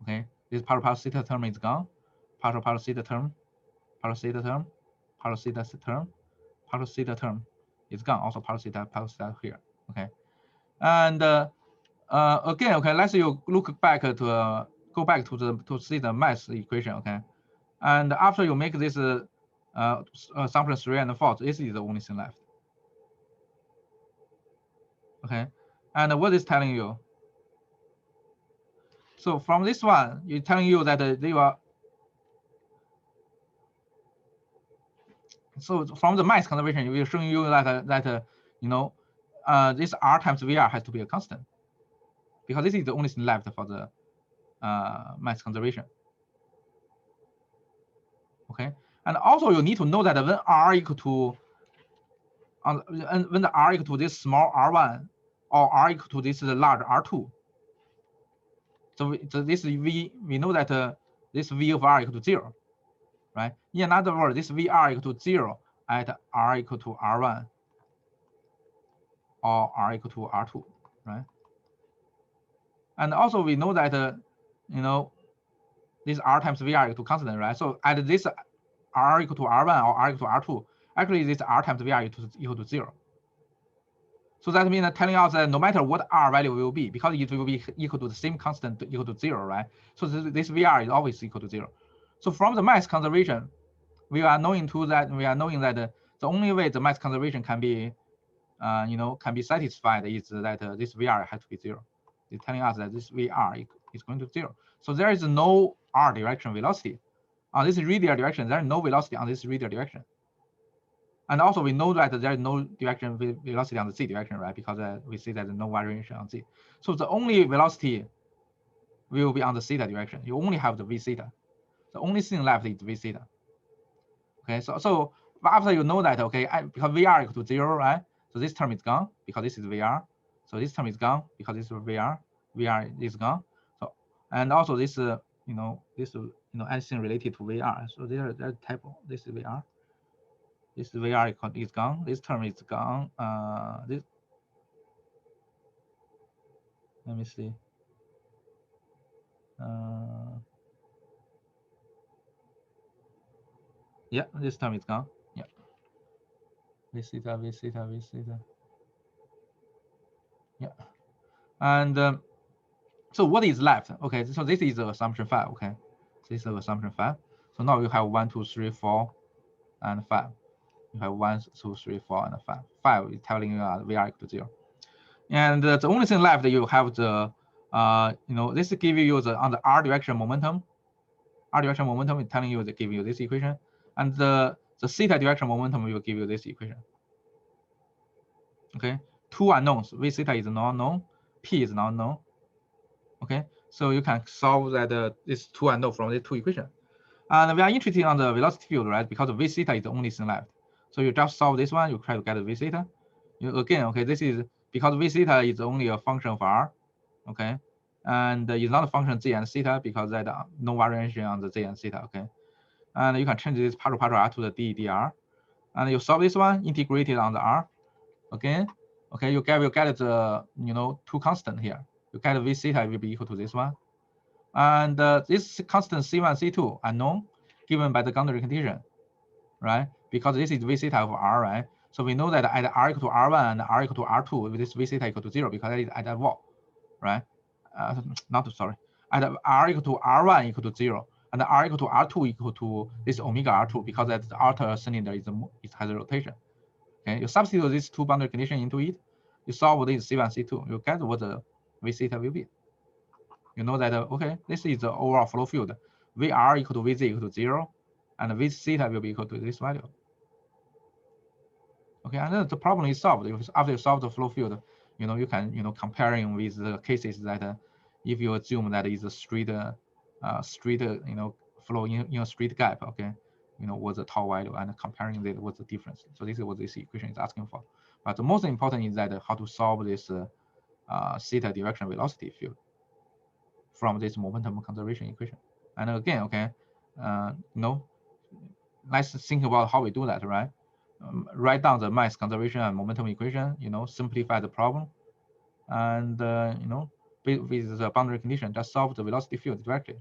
okay, this partial theta term is gone. Partial theta term, partial theta term, partial theta term, partial theta term is gone. Also partial theta here. Okay, and again, okay, let's you look back to go back to see the mass equation. Okay, and after you make this assumption 3 and 4, this is the only thing left. Okay, and what is telling you? So from this one, it's telling you that they are. So from the mass conservation, it will show you that you know, this r times VR has to be a constant, because this is the only thing left for the mass conservation. Okay, and also you need to know that when r equal to when the r equal to this small r1 or r equal to this large r2, so this v, we know that this v of r equal to 0, right? In other words, this vr equal to 0 at r equal to r1 or r equal to r2, right? And also we know that you know, this r times vr equal to constant, right? So at this r equal to r1 or r equal to r2, actually this r times vr equal to 0. So that means telling us that no matter what r value will be, because it will be equal to the same constant equal to 0, right? So this vr is always equal to 0. So from the mass conservation, we are knowing that the only way the mass conservation can be can be satisfied is that this VR has to be 0. It's telling us that this VR is going to 0. So there is no r direction velocity on this radial direction. There is no velocity on this radial direction. And also we know that there is no direction velocity on the z direction, right? Because we see that there's no variation on z. So the only velocity will be on the theta direction. You only have the v theta. The only thing left is v theta. Okay, so after you know that, okay, because VR equal to 0, right? So this term is gone because this is VR. So this term is gone because this is VR. VR is gone. So and also this anything related to VR. So there's typo. This is VR. This VR is gone. This term is gone. This. Let me see. Yeah, this term is gone. Yeah. V theta, V theta, V theta. Yeah. And so what is left? Okay, so this is the assumption 5. Okay, this is the assumption 5. So now you have 1, 2, 3, 4, and 5. You have 1, 2, 3, 4, and 5. 5 is telling you VR equal to 0. And the only thing left, you have the this give you the on the r direction momentum. R direction momentum is telling you to give you this equation, and the theta direction momentum will give you this equation. Okay, 2 unknowns. V theta is not known, p is not known. Okay, so you can solve that this 2 unknown from these 2 equations. And we are interested on the velocity field, right? Because v theta is the only thing left. So you just solve this one. You try to get v theta. Again, okay, this is because v theta is only a function of r. Okay, and it's not a function z and theta because that no variation on the z and theta. Okay, and you can change this part r to the d dr, and you solve this one, integrated on the r. Again, okay, you get the 2 constant here. You get v theta will be equal to this one, and this constant c1 c2 unknown given by the boundary condition, right? Because this is v theta of r, right? So we know that at r equal to r1 and r equal to r2, this v theta equal to 0 because that is at that wall, right? At r equal to r1 equal to 0 and r equal to r2 equal to this omega r2 because that the outer cylinder it has a rotation. Okay, you substitute these 2 boundary conditions into it, you solve this c1 c2, you get what the v theta will be. You know that okay, this is the overall flow field. Vr equal to vz equal to 0, and v theta will be equal to this value. Okay, and then the problem is solved. After you solve the flow field, you can comparing with the cases that if you assume that is a straight flow in a straight gap, okay, what's the tau value, and comparing that what's the difference. So this is what this equation is asking for. But the most important is that how to solve this theta direction velocity field from this momentum conservation equation. And again, okay, let's think about how we do that, right? Write down the mass conservation and momentum equation, simplify the problem, and with the boundary condition, just solve the velocity field directly.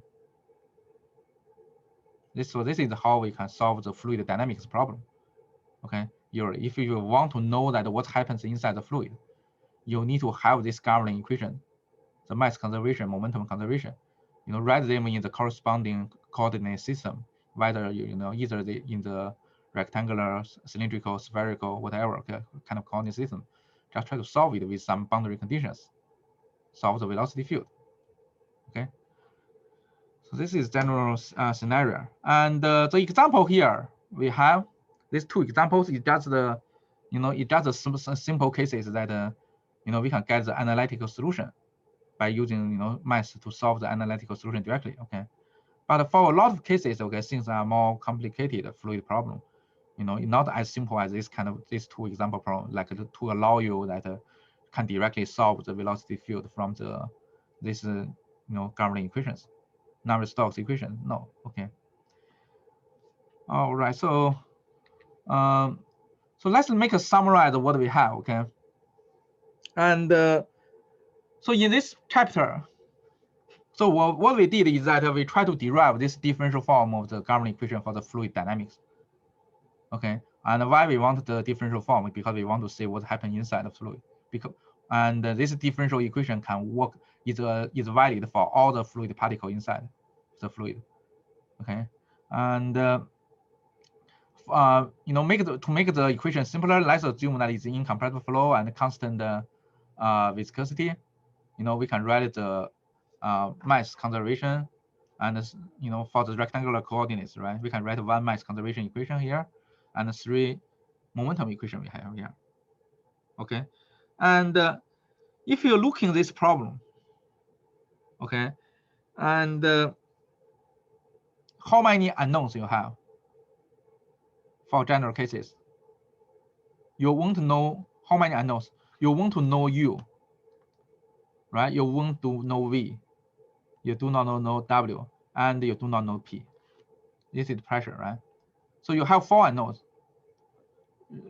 This is how we can solve the fluid dynamics problem. Okay, if you want to know that what happens inside the fluid, you need to have this governing equation, the mass conservation, momentum conservation, write them in the corresponding coordinate system, whether either in the rectangular, cylindrical, spherical, whatever kind of coordinate system. Just try to solve it with some boundary conditions. Solve the velocity field. Okay. So this is general scenario. And the example here we have these 2 examples. It's just the simple cases that we can get the analytical solution by using math to solve the analytical solution directly. Okay. But for a lot of cases, okay, things are more complicated fluid problem. Not as simple as these 2 example problems, like to allow you that can directly solve the velocity field from this governing equations, Navier-Stokes equation. No, okay. All right, so so let's make a summarize of what we have, okay. And so in this chapter, so what we did is that we try to derive this differential form of the governing equation for the fluid dynamics. Okay, and why we want the differential form? Because we want to see what happens inside the fluid. And this differential equation can work is valid for all the fluid particle inside the fluid. Okay, And you know, to make the equation simpler, let's assume that it's incompressible flow and constant viscosity. You know, we can write the mass conservation, and you know, for the rectangular coordinates, right? We can write one mass conservation equation here, and 3 momentum equation we have here. Okay, and if you're looking this problem, okay, and how many unknowns you have for general cases? You want to know how many unknowns. You want to know U, right? You want to know V. You do not know W, and you do not know P. This is pressure, right? So you have 4 unknowns.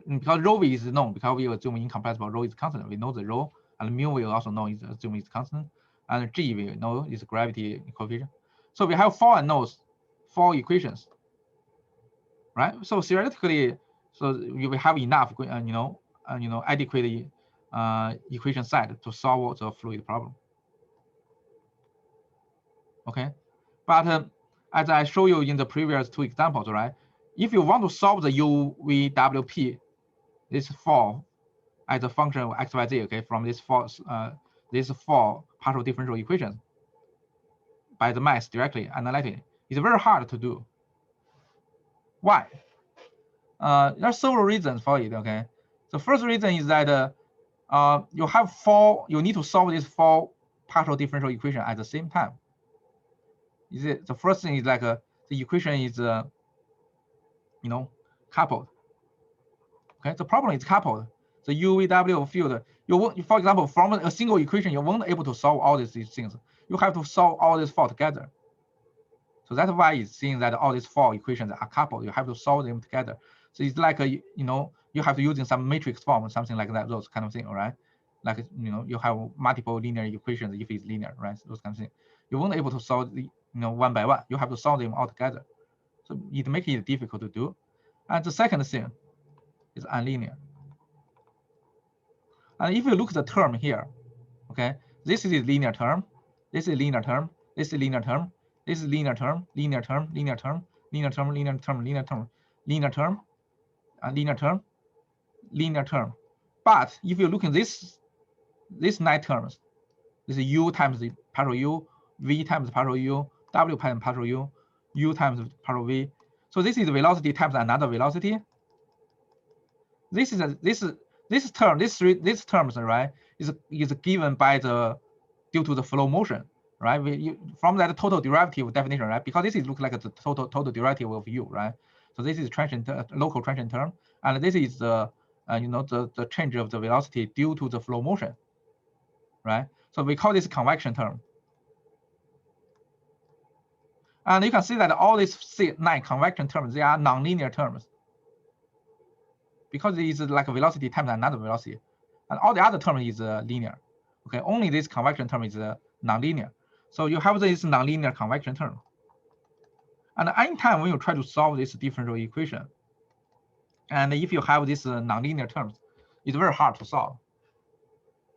Because rho V is known, because we assume incompressible rho is constant. We know the rho, and mu we also know is assume is constant, and G we know is gravity coefficient. So we have 4 unknowns, 4 equations, right? So theoretically, so you will have enough, you know, adequate equation set to solve the fluid problem. Okay, but as I show you in the previous 2 examples, right? If you want to solve the UVWP, this 4 as a function of x, y, z, okay, from these 4 partial differential equations by the math directly, analytically, it's very hard to do. Why? There are several reasons for it, okay? The first reason is that you need to solve these 4 partial differential equations at the same time. The first thing is like the equation is, you know, coupled. Okay, the problem is coupled. The UVW field, for example, from a single equation, you won't be able to solve all these things. You have to solve all these 4 together. So that's why it's saying that all these 4 equations are coupled. You have to solve them together. So it's like you know, you have to using some matrix form or something like that, those kind of thing, all right? Like, you know, you have multiple linear equations if it's linear, right? Those kind of things. You won't be able to solve the, you know, one by one. You have to solve them all together. So it makes it difficult to do. And the second thing is unlinear. And if you look at the term here, okay, this is a linear term, this is a linear term, this is a linear term, this is linear term, linear term, linear term, linear term, linear term, linear term, linear term, linear term, linear term. But if you look at these 9 terms, this is U times the partial U, V times partial U, W times partial U, U times partial V. So this is the velocity times another velocity. This terms, right, is given by due to the flow motion, right? From that total derivative definition, right? Because this is look like the total derivative of U, right? So this is local transient term, and this is the you know, the change of the velocity due to the flow motion, right? So we call this convection term. And you can see that all these 9 convection terms, they are nonlinear terms, because it is like a velocity times another velocity, and all the other term is linear. Okay, only this convection term is nonlinear. So you have this nonlinear convection term. And anytime when you try to solve this differential equation, and if you have this nonlinear terms, it's very hard to solve.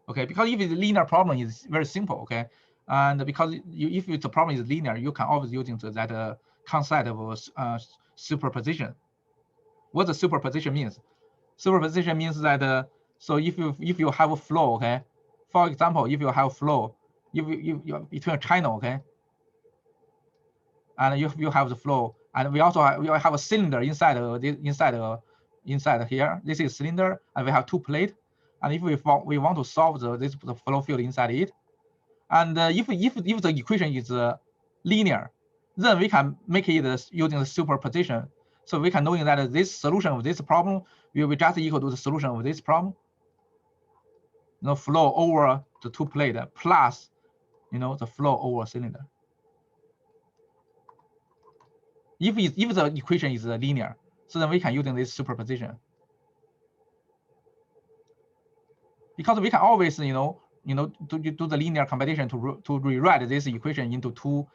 Okay, because if it's a linear problem, it's very simple. Okay, and because if the problem is linear, you can always using that concept of superposition. What the superposition means? Superposition means that so if you have a flow, okay, for example, if you have a flow, you between a channel, okay, and you have the flow, and we have a cylinder inside here. This is cylinder, and we have 2 plates. And if we want to solve the flow field inside it, and if the equation is linear, then we can make it using the superposition. So we can know that this solution of this problem will be just equal to the solution of this problem. You know, flow over the 2 plate plus, you know, the flow over cylinder. If the equation is linear, so then we can use this superposition. Because we can always, you know, do the linear combination to rewrite this equation into two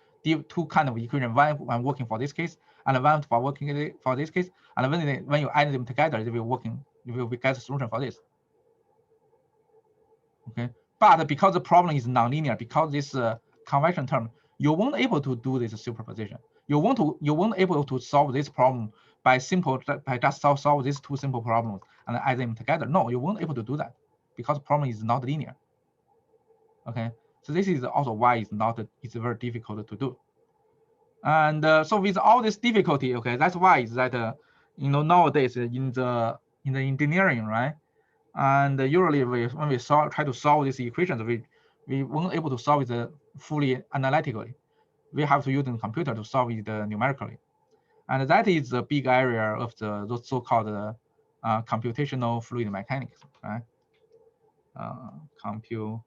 kind of equation, one working for this case and one for working for this case, and when you add them together, they will get a solution for this. Okay, but because the problem is nonlinear, because this convection term, you won't able to do this superposition. You won't able to solve this problem by just solve these two simple problems and add them together. No, you won't able to do that because the problem is not linear. Okay, so this is also why it's very difficult to do. And so with all this difficulty, okay, that's why is that nowadays in the engineering, right? And usually when we try to solve these equations, we weren't able to solve it fully analytically. We have to use the computer to solve it numerically. And that is the big area of those so-called computational fluid mechanics, right? Computational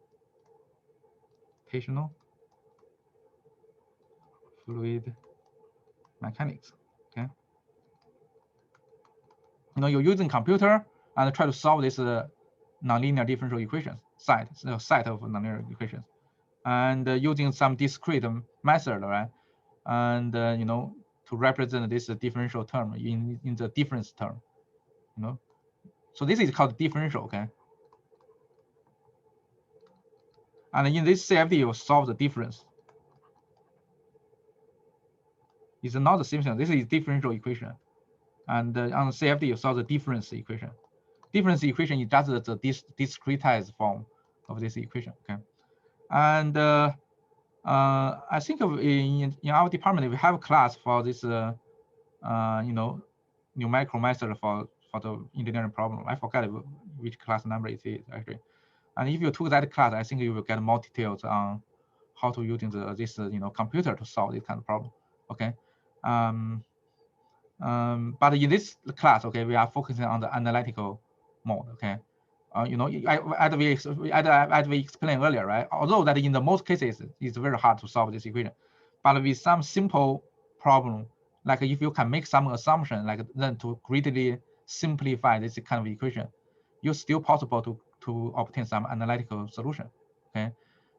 fluid mechanics, okay? You're using computer and try to solve this nonlinear differential equations, set of nonlinear equations, and using some discrete method, right? And to represent this differential term in the difference term, So this is called differential, okay? And in this CFD, you solve the difference. It's not the same thing. This is differential equation. And on CFD, you solve the difference equation. Difference equation is just the discretized form of this equation, okay? And I think in our department, we have a class for this, numerical method for the engineering problem. I forgot which class number it is actually. And if you took that class, I think you will get more details on how to using this computer to solve this kind of problem. Okay. But in this class, okay, we are focusing on the analytical mode. Okay. As we explained earlier, right? Although that in the most cases it's very hard to solve this equation, but with some simple problem, like if you can make some assumption, like then to greatly simplify this kind of equation, it's still possible to obtain some analytical solution. Okay,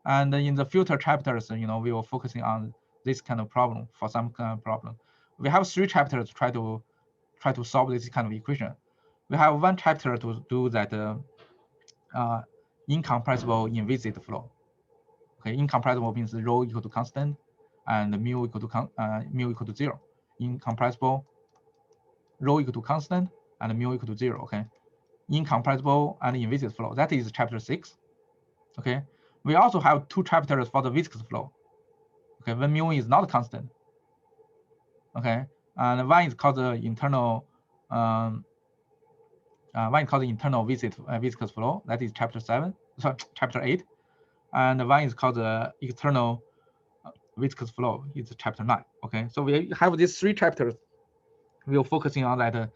and in the future chapters, we will focusing on this kind of problem for some kind of problem. We have 3 chapters to try to solve this kind of equation. We have 1 chapter to do that incompressible inviscid flow. Okay, incompressible means rho equal to constant and mu equal to 0. Incompressible, rho equal to constant and mu equal to 0. Okay, incompressible and inviscid flow. That is chapter 6. Okay, we also have 2 chapters for the viscous flow. Okay, when mu is not constant. Okay, and one is called the internal. One is called the internal viscous flow. That is chapter 7. Sorry, chapter 8. And one is called the external viscous flow. It's chapter 9. Okay, so we have these 3 chapters. We are focusing on that,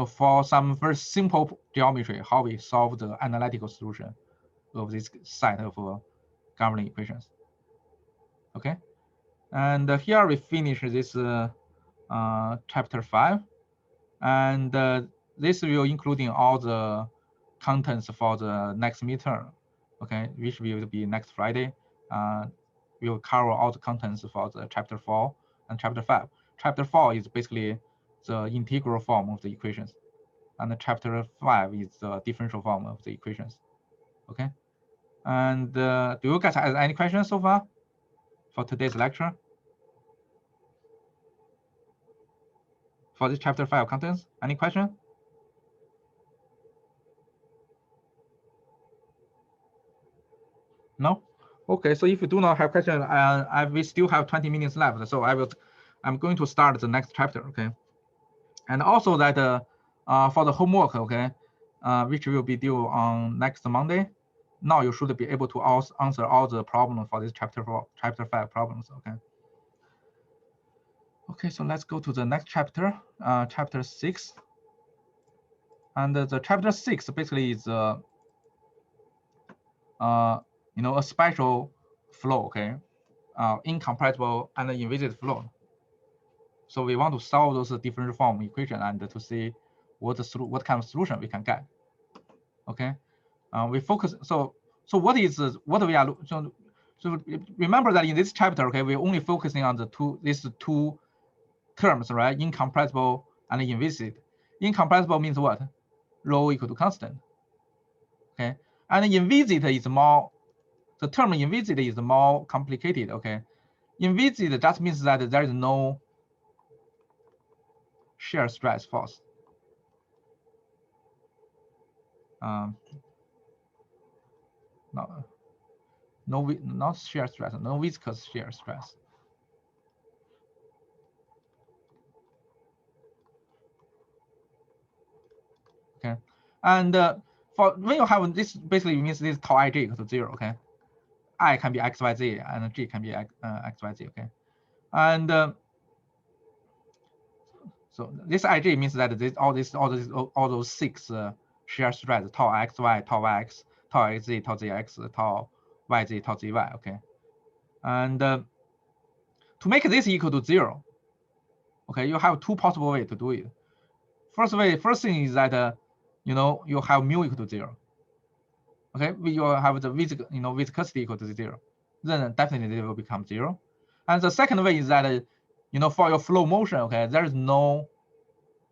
for some very simple geometry, how we solve the analytical solution of this set of governing equations. Okay, and here we finish this chapter 5, and this will including all the contents for the next midterm. Okay, which will be next Friday. We will cover all the contents for the chapter 4 and chapter 5. Chapter 4 is basically the integral form of the equations, and the chapter 5 is the differential form of the equations. Okay, and do you guys have any questions so far for today's lecture? For this chapter 5 contents, any question? No? Okay, so if you do not have question, we still have 20 minutes left, so I'm going to start the next chapter, okay? And also that for the homework, okay, which will be due on next Monday, now you should be able to answer all the problems for this chapter 5 problems, okay? Okay, so let's go to the next chapter, chapter 6. And the chapter 6 basically is a special flow, okay, incompressible and inviscid flow. So we want to solve those differential form equation and to see what kind of solution we can get. Okay, we focus. So what we are so remember that in this chapter, okay, we're only focusing on these two terms, right? Incompressible and inviscid. Incompressible means what? Rho equal to constant. Okay, and inviscid is more. The term inviscid is more complicated. Okay, Inviscid just means that there is no shear stress force. Not shear stress, no viscous shear stress. Okay, and for when you have this, basically means this tau ij equals to 0. Okay, I can be xyz and g can be xyz. Okay, and so this ij means that all those 6 shear stress: tau xy, tau yx, tau xz, tau zx, tau yz, tau zy. Okay, and to make this equal to 0, okay, you have 2 possible ways to do it. First thing is that you have mu equal to 0. Okay, you have the viscosity equal to 0, then definitely it will become 0. And the second way is that for your flow motion, okay, there is no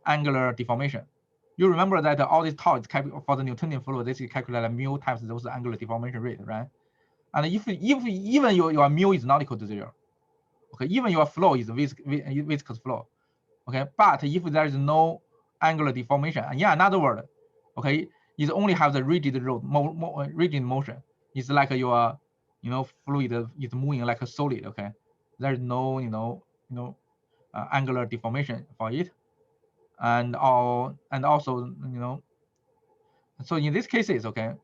angular deformation. You remember that all this tau is for the Newtonian flow, this is calculated mu times those angular deformation rate, right? And if even your mu is not equal to 0, okay, even your flow is viscous flow, okay, but if there is no angular deformation, and yeah, another word, okay, it only have the rigid rigid motion. It's like your fluid is moving like a solid. Okay, there is no angular deformation for it, and also so in these cases, okay,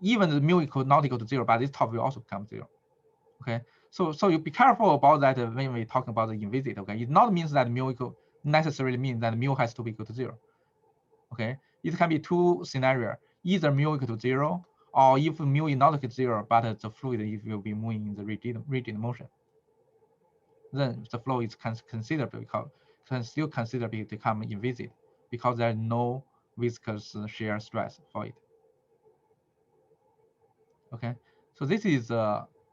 even the mu not equal to 0, but this top will also become 0. Okay, so you be careful about that when we talk about the inviscid. Okay, it not means that mu necessarily means that mu has to be equal to 0. Okay, it can be 2 scenarios: either mu equal to 0, or if mu is not equal to 0, but the fluid will be moving in the rigid motion, then the flow is considered become inviscid because there is no viscous shear stress for it. Okay, so this is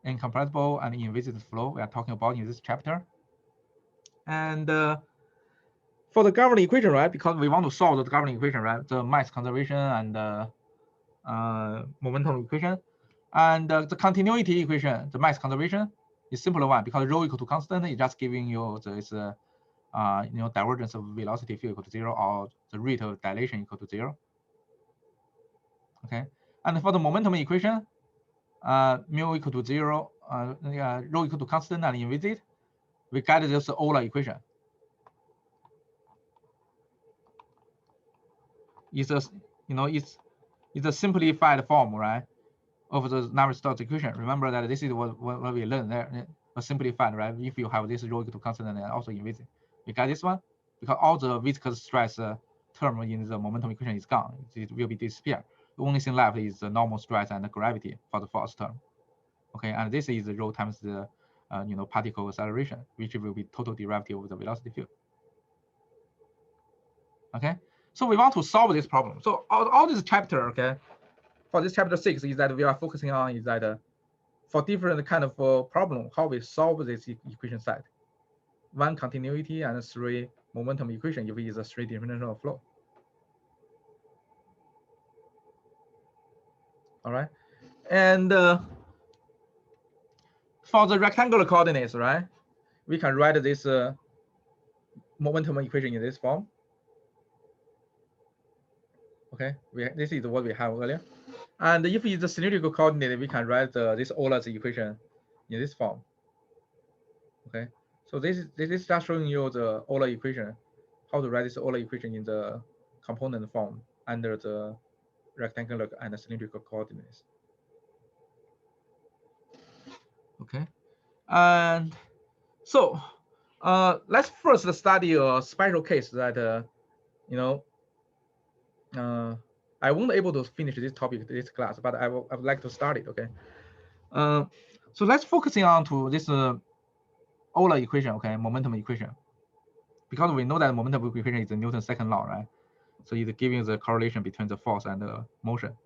incompressible and inviscid flow we are talking about in this chapter. And for the governing equation, right, because we want to solve the governing equation, right, the mass conservation and momentum equation, and the continuity equation, the mass conservation is simpler one because rho equal to constant is just giving you this divergence of velocity field equal to 0 or the rate of dilation equal to 0. Okay, and for the momentum equation, mu equal to 0, rho equal to constant and inviscid, we get this Euler equation. It's a simplified form, right, of the Navier-Stokes equation. Remember that this is what we learned there, simplified, right? If you have this rho equal to constant and also inviscid, we got this one because all the viscous stress term in the momentum equation is gone. It will be disappear. The only thing left is the normal stress and the gravity for the first term. Okay, and this is the rho times the particle acceleration, which will be total derivative of the velocity field. Okay, so we want to solve this problem. So all this chapter, okay, for this chapter 6 is that we are focusing on is that for different kind of problem, how we solve this equation set. 1 continuity and 3 momentum equation if it is a 3-dimensional flow. All right, and for the rectangular coordinates, right, we can write this momentum equation in this form. Okay, this is what we have earlier. And if it's a cylindrical coordinate, we can write this Euler's equation in this form. Okay, so this is just showing you the Euler equation, how to write this Euler equation in the component form under the rectangular and cylindrical coordinates. Okay, and so let's first study a special case that I won't able to finish this topic this class, but I would like to start it. Okay, so let's focusing on to this Euler equation. Okay, momentum equation, because we know that momentum equation is the Newton's second law, right? So it's giving the correlation between the force and the motion.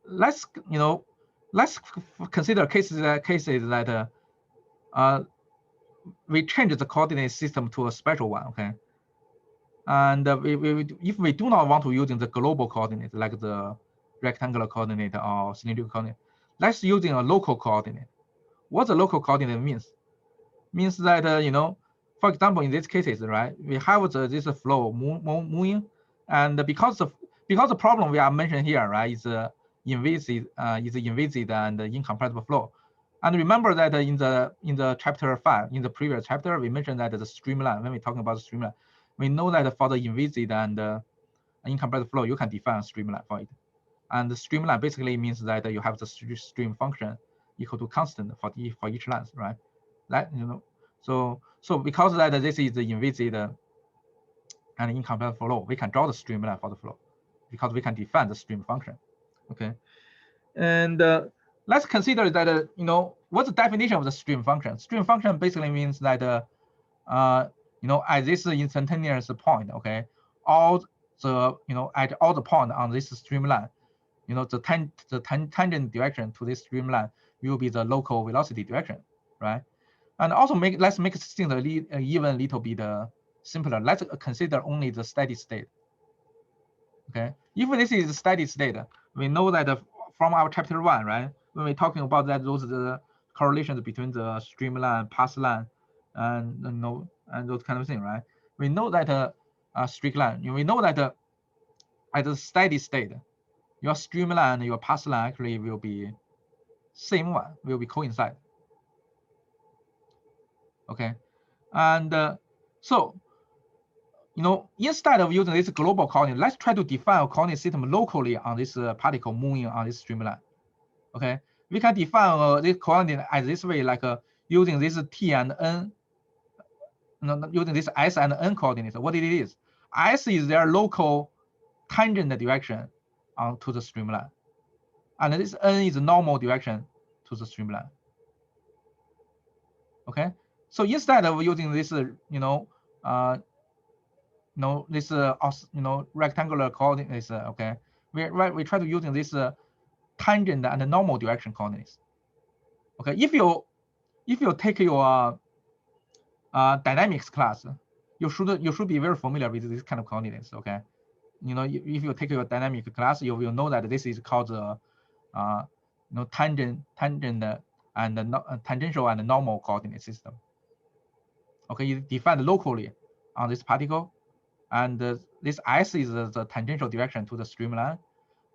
Let's consider cases that we change the coordinate system to a special one. Okay, and if we do not want to using the global coordinate like the rectangular coordinate or cylindrical coordinate, let's using a local coordinate. what the local coordinate means. Means that, you know, for example, in these cases, right, we have this flow moving, and because the problem we are mentioning here, right, is inviscid and incompressible flow. And remember that in the chapter 5, in the previous chapter, we mentioned that the streamline, when we're talking about the streamline, we know that for the inviscid and incompressible flow, you can define a streamline for it. And the streamline basically means that you have the stream function equal to constant for each length, right? That, you know, so because that this is the inviscid and incompressible flow, we can draw the streamline for the flow because we can define the stream function. Okay, and let's consider that, you know, what's the definition of the stream function? Stream function basically means that you know, at this instantaneous point, okay, all the, you know, at all the point on this streamline, you know, the tangent direction to this streamline will be the local velocity direction, right? And also let's make things even a little bit simpler. Let's consider only the steady state. Okay, if this is a steady state, we know that from our chapter 1, right? When we're talking about that, those the correlations between the streamline, path line, and, you know, and those kind of things, right? We know that straight line. We know that at a steady state, your streamline and your path line actually will be same one, will be coincide. Okay, and so, you know, instead of using this global coordinate, let's try to define a coordinate system locally on this particle moving on this streamline. Okay, we can define this coordinate as this way, like using this t and n, using this s and n coordinates. What it is, s is their local tangent direction to the streamline, and this n is normal direction to the streamline. Okay, so instead of using this, you know, this you know, rectangular coordinates, okay, we try to using this tangent and normal direction coordinates. Okay, if you take your dynamics class, you should be very familiar with this kind of coordinates. Okay, you know, if you take your dynamic class, you will know that this is called the you know, tangent and tangential and normal coordinate system. Okay, you define locally on this particle, and this s is the tangential direction to the streamline,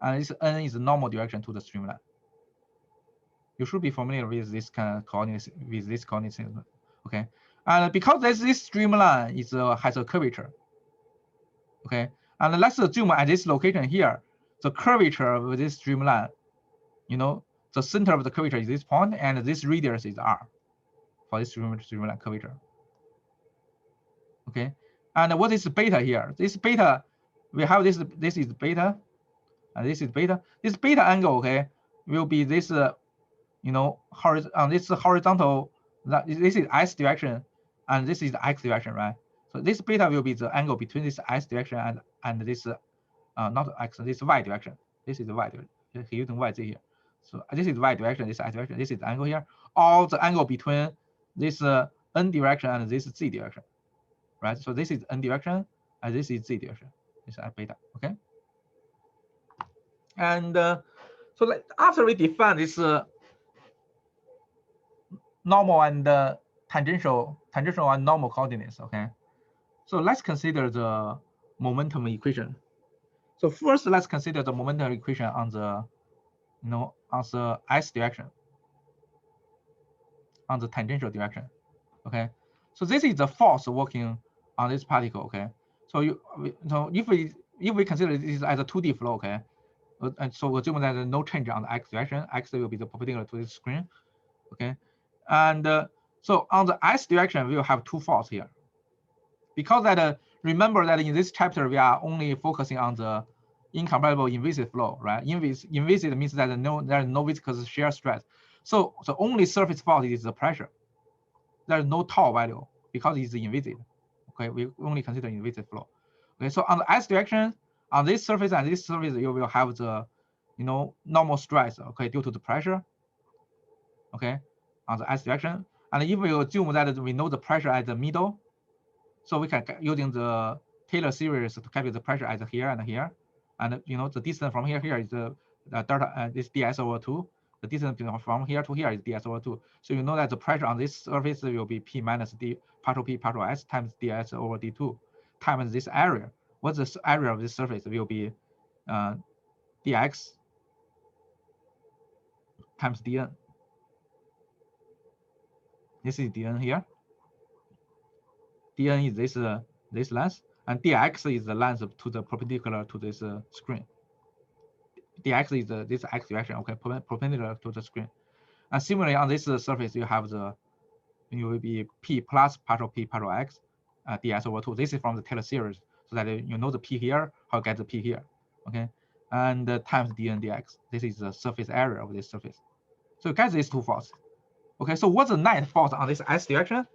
and this n is the normal direction to the streamline. You should be familiar with this kind of coordinates, with this coordinate system. Okay, and because this streamline has a curvature. Okay, and let's assume at this location here, the curvature of this streamline, you know, the center of the curvature is this point, and this radius is r for this streamline curvature. Okay, and what is beta here? This beta, we have this is beta, and this is beta. This beta angle, okay, will be this you know, on this horizontal, this is s direction, and this is the x direction, right? So this beta will be the angle between this s direction and this not x, this y direction. This is the y direction. Using y here. So this is y direction, this is x direction, this is the angle here. All the angle between this n direction and this z direction, right? So this is n direction and this is z direction. This is beta. Okay. And so like after we define this normal and tangential and normal coordinates, okay, so let's consider the momentum equation. So first, let's consider the momentum equation on the, you know, on the s direction, on the tangential direction. Okay, so this is the force working on this particle. Okay, so if we consider this as a 2D flow, okay, and so assume that there's no change on the x direction. X will be the perpendicular to this screen. Okay, and so on the s direction, we will have two forces here. Because that remember that in this chapter we are only focusing on the incompressible inviscid flow, right? Inviscid means that there is no viscous shear stress. So the only surface force is the pressure. There is no tau value because it's inviscid. Okay, we only consider inviscid flow. Okay, so on the s direction, on this surface and this surface, you will have the, you know, normal stress, okay, due to the pressure. Okay, on the s direction, and if we assume that we know the pressure at the middle, so we can using the Taylor series to calculate the pressure at here and here, and, you know, the distance from here is the delta this ds over 2, The distance from here to here is ds over 2. So you know that the pressure on this surface will be P minus d partial P partial S times ds over d2 times this area. What's the area of this surface will be dx times dn. This is dn here. dn is this length, and dx is the length to the perpendicular to this screen. dx is this x direction, okay, perpendicular to the screen. And similarly, on this surface, you have it will be P plus partial P partial X ds over 2. This is from the Taylor series, so that you know the P here, how to get the P here, okay? And times dn dx. This is the surface area of this surface. So you get these two forces. Okay, so what's the net force on this S direction?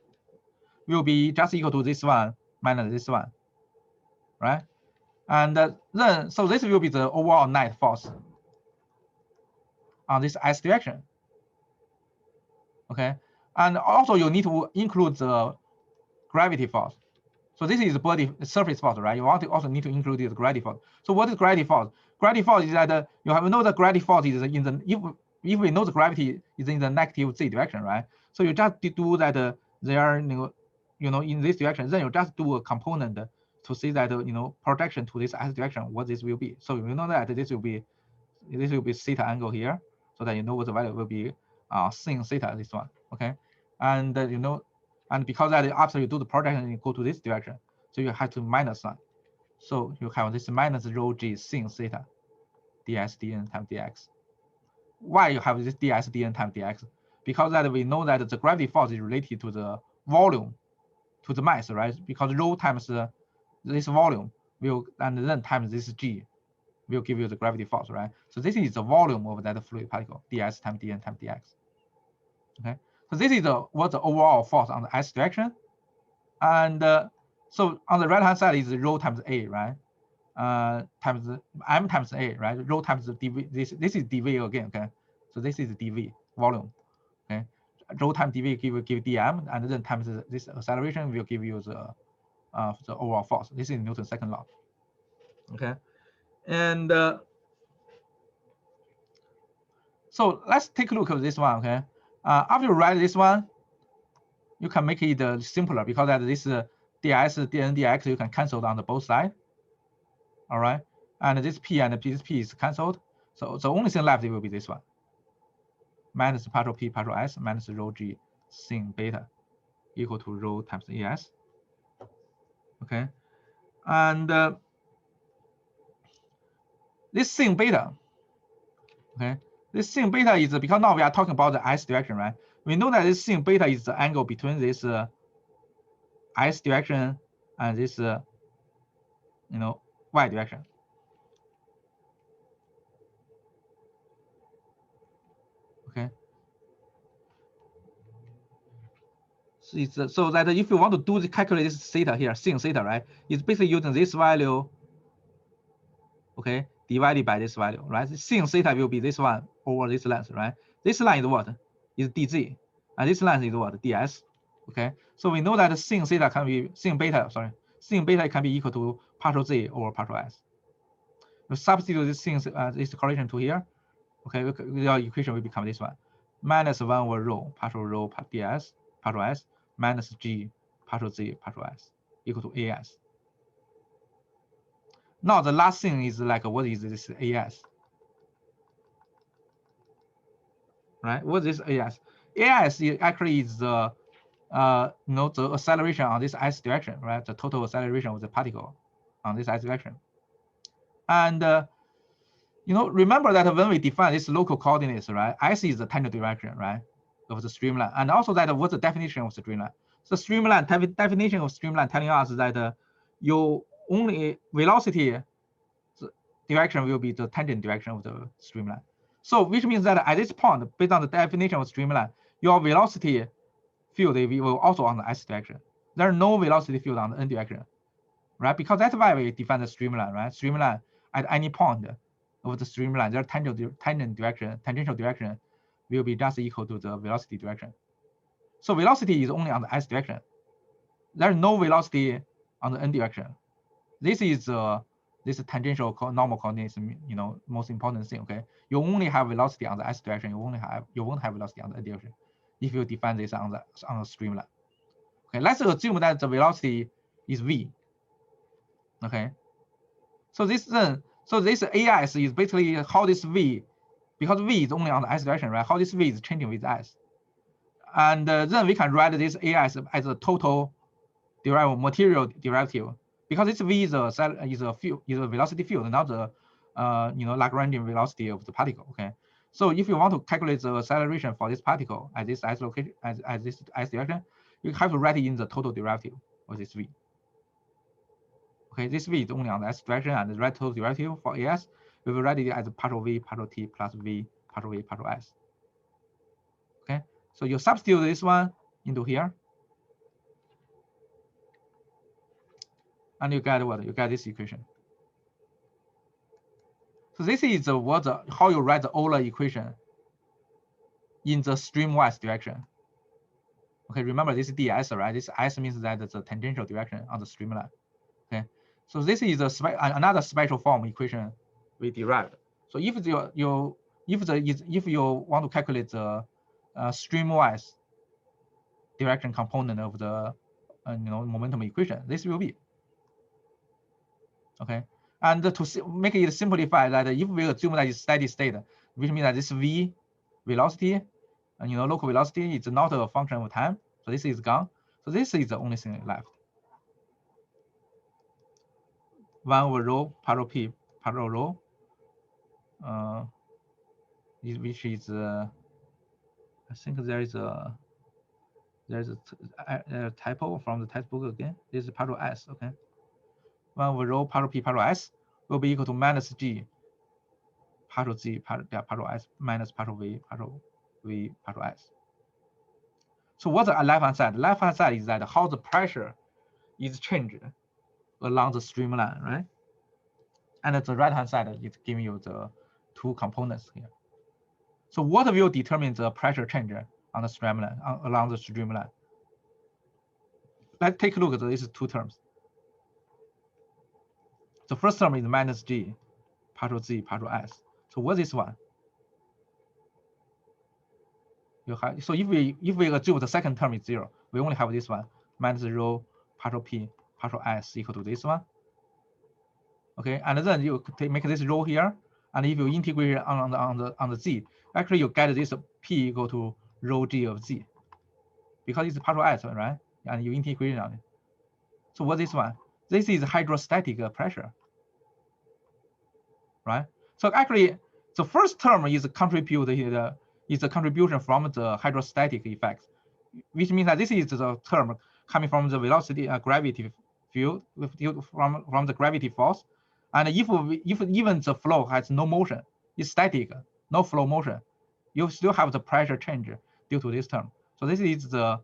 Will be just equal to this one minus this one, right? And then, so this will be the overall net force on this S direction. Okay, and also you need to include the gravity force. So this is the body surface force, right? You want to also need to include the gravity force. So what is gravity force? Gravity force is that you have know the gravity force is in the if we know the gravity is in the negative z direction, right? So you just do that there, in this direction. Then you just do a component to see that projection to this s direction, what this will be. So you know that this will be theta angle here, so that you know what the value will be sin theta, this one, okay? And and because that after you do the projection, you go to this direction, so you have to minus sign. So you have this minus rho g sin theta ds dn times dx. Why you have this ds dn times dx? Because that we know that the gravity force is related to the volume, to the mass, right? Because rho times this volume will, and then times this g will give you the gravity force, right? So this is the volume of that fluid particle, ds times dn times dx. Okay, so this is what's the overall force on the s direction, and so on the right hand side is rho times a, right? Times m times a, right? Rho times the dv. This is dv again, okay? So this is dv volume, okay? Rho times dv give dm, and then times this acceleration will give you the overall force. This is Newton's second law, okay? And so let's take a look at this one, okay? After you write this one, you can make it simpler, because that this ds dn dx you can cancel on the both sides. All right, and this p and this p is cancelled, so the only thing left will be this one, minus partial p partial s minus rho g sin beta equal to rho times es. Okay, and this sin beta, okay, this sin beta is because now we are talking about the s direction, right? We know that this sin beta is the angle between this s direction and this y direction. Okay, so it's so that if you want to do the calculate this theta here, sin theta, right? It's basically using this value, okay, divided by this value, right? Sin theta will be this one over this length, right? This line is what? Is dz, and this line is what? ds. Okay, so we know that sin theta can be sin beta can be equal to partial z over partial s. We substitute this sin this correlation to here. Okay, your equation will become this one, minus 1 over rho partial ds partial s minus g partial z partial s equal to as. Now the last thing is like, what is this as? Right? What is as? As actually is the the acceleration on this s direction, right? The total acceleration of the particle on this s direction. And remember that when we define this local coordinates, right? S is the tangent direction, right, of the streamline, and also that what's the definition of streamline? So streamline definition of streamline telling us that you only velocity direction will be the tangent direction of the streamline. So which means that at this point, based on the definition of streamline, your velocity field will also on the s direction. There's no velocity field on the n direction, right? Because that's why we define the streamline, right? Streamline at any point of the streamline, their tangential direction will be just equal to the velocity direction. So velocity is only on the s direction. There's no velocity on the n direction. This is This is tangential normal coordinates, most important thing. Okay, you only have velocity on the s direction. You won't have velocity on the direction if you define this on the streamline. Okay, let's assume that the velocity is v. Okay, so this AS is basically how this v, because v is only on the s direction, right? How this v is changing with s, and then we can write this AS as a total material derivative, because this v is a velocity field, not the Lagrangian velocity of the particle. Okay, so if you want to calculate the acceleration for this particle at this s location, at this s direction, you have to write it in the total derivative of this v. Okay, this v is only on the s direction, and the right total derivative for AS, we will write it as partial v partial t plus v partial v partial s. Okay, so you substitute this one into here, and you get what? You get this equation. So this is how you write the Euler equation in the streamwise direction. Okay, remember this is ds, right? This s means that it's a tangential direction on the streamline. Okay, so this is another special form equation we derived. So if you want to calculate the streamwise direction component of the momentum equation, this will be. Okay, and to make it simplify, that if we assume that it's steady state, which means that this v velocity, local velocity, is not a function of time, so this is gone. So this is the only thing left. 1 over rho partial p partial rho, which is I think there is a typo from the textbook again. This is partial s. Okay, 1 over rho partial p partial s will be equal to minus g partial z partial s minus partial v partial s. So what's the left hand side? The left hand side is that how the pressure is changed along the streamline, right? And the right hand side is giving you the two components here. So what will determine the pressure change on the streamline, along the streamline? Let's take a look at these two terms. The first term is minus g partial z partial s. So what's this one? So if we assume the second term is 0, we only have this one, minus rho partial p partial s equal to this one. Okay, and then you make this rho here, and if you integrate on the z, actually you get this p equal to rho g of z, because it's partial s, right? And you integrate on it. So what's this one? This is hydrostatic pressure, right? So actually, the first term is a contribution from the hydrostatic effects, which means that this is the term coming from the velocity gravity field from the gravity force. And if even the flow has no motion, it's static, no flow motion, you still have the pressure change due to this term. So this is the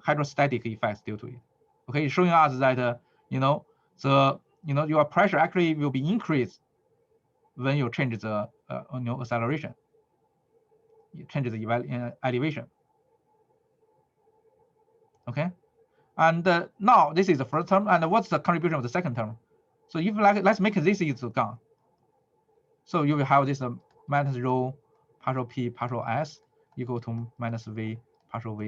hydrostatic effects due to it. Okay, showing us that your pressure actually will be increased when you change the acceleration. You change the elevation. Okay, and now this is the first term, and what's the contribution of the second term? So if let's make this is gone. So you will have this minus rho partial p partial s equal to minus v partial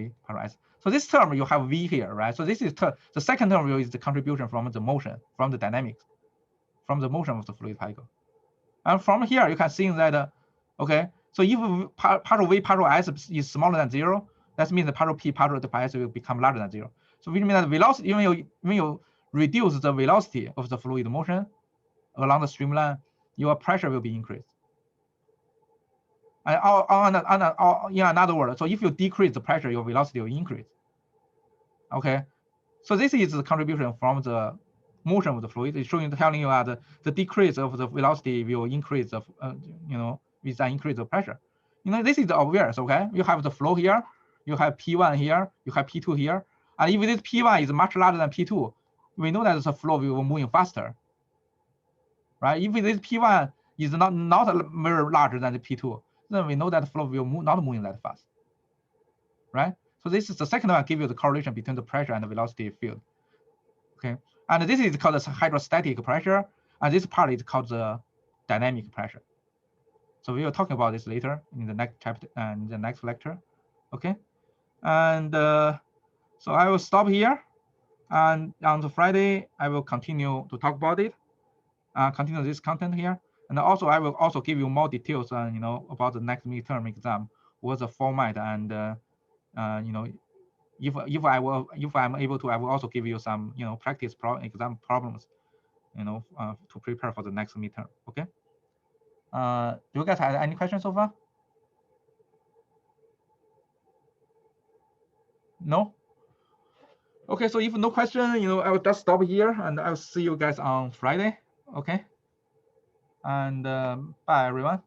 s. So this term you have v here, right? So this is the second term is the contribution from the motion, from the dynamics, from the motion of the fluid particle. And from here you can see that okay, so if partial v partial s is smaller than 0, that means the partial p partial s will become larger than 0. So which means that velocity, when you reduce the velocity of the fluid motion along the streamline, your pressure will be increased. And in another word, so if you decrease the pressure, your velocity will increase. Okay, so this is the contribution from the motion of the fluid. It's telling you that the decrease of the velocity will increase the with an increase of pressure. This is obvious. Okay, you have the flow here, you have P1 here, you have P2 here, and if this P1 is much larger than P2, we know that the flow will move faster, right? If this P1 is not very larger than the P2, then we know that the flow will not moving that fast, right? So this is the second one, give you the correlation between the pressure and the velocity field. Okay, and this is called hydrostatic pressure. And this part is called the dynamic pressure. So we will talk about this later in the next chapter and the next lecture. Okay. And so I will stop here. And on the Friday, I will continue to talk about it, continue this content here. And also, I will also give you more details, about the next midterm exam, what's the format, and if I'm able to, I will also give you some practice exam problems, to prepare for the next midterm. Okay. Do you guys have any questions so far? No. Okay. So if no question, I will just stop here, and I'll see you guys on Friday. Okay. And bye, everyone.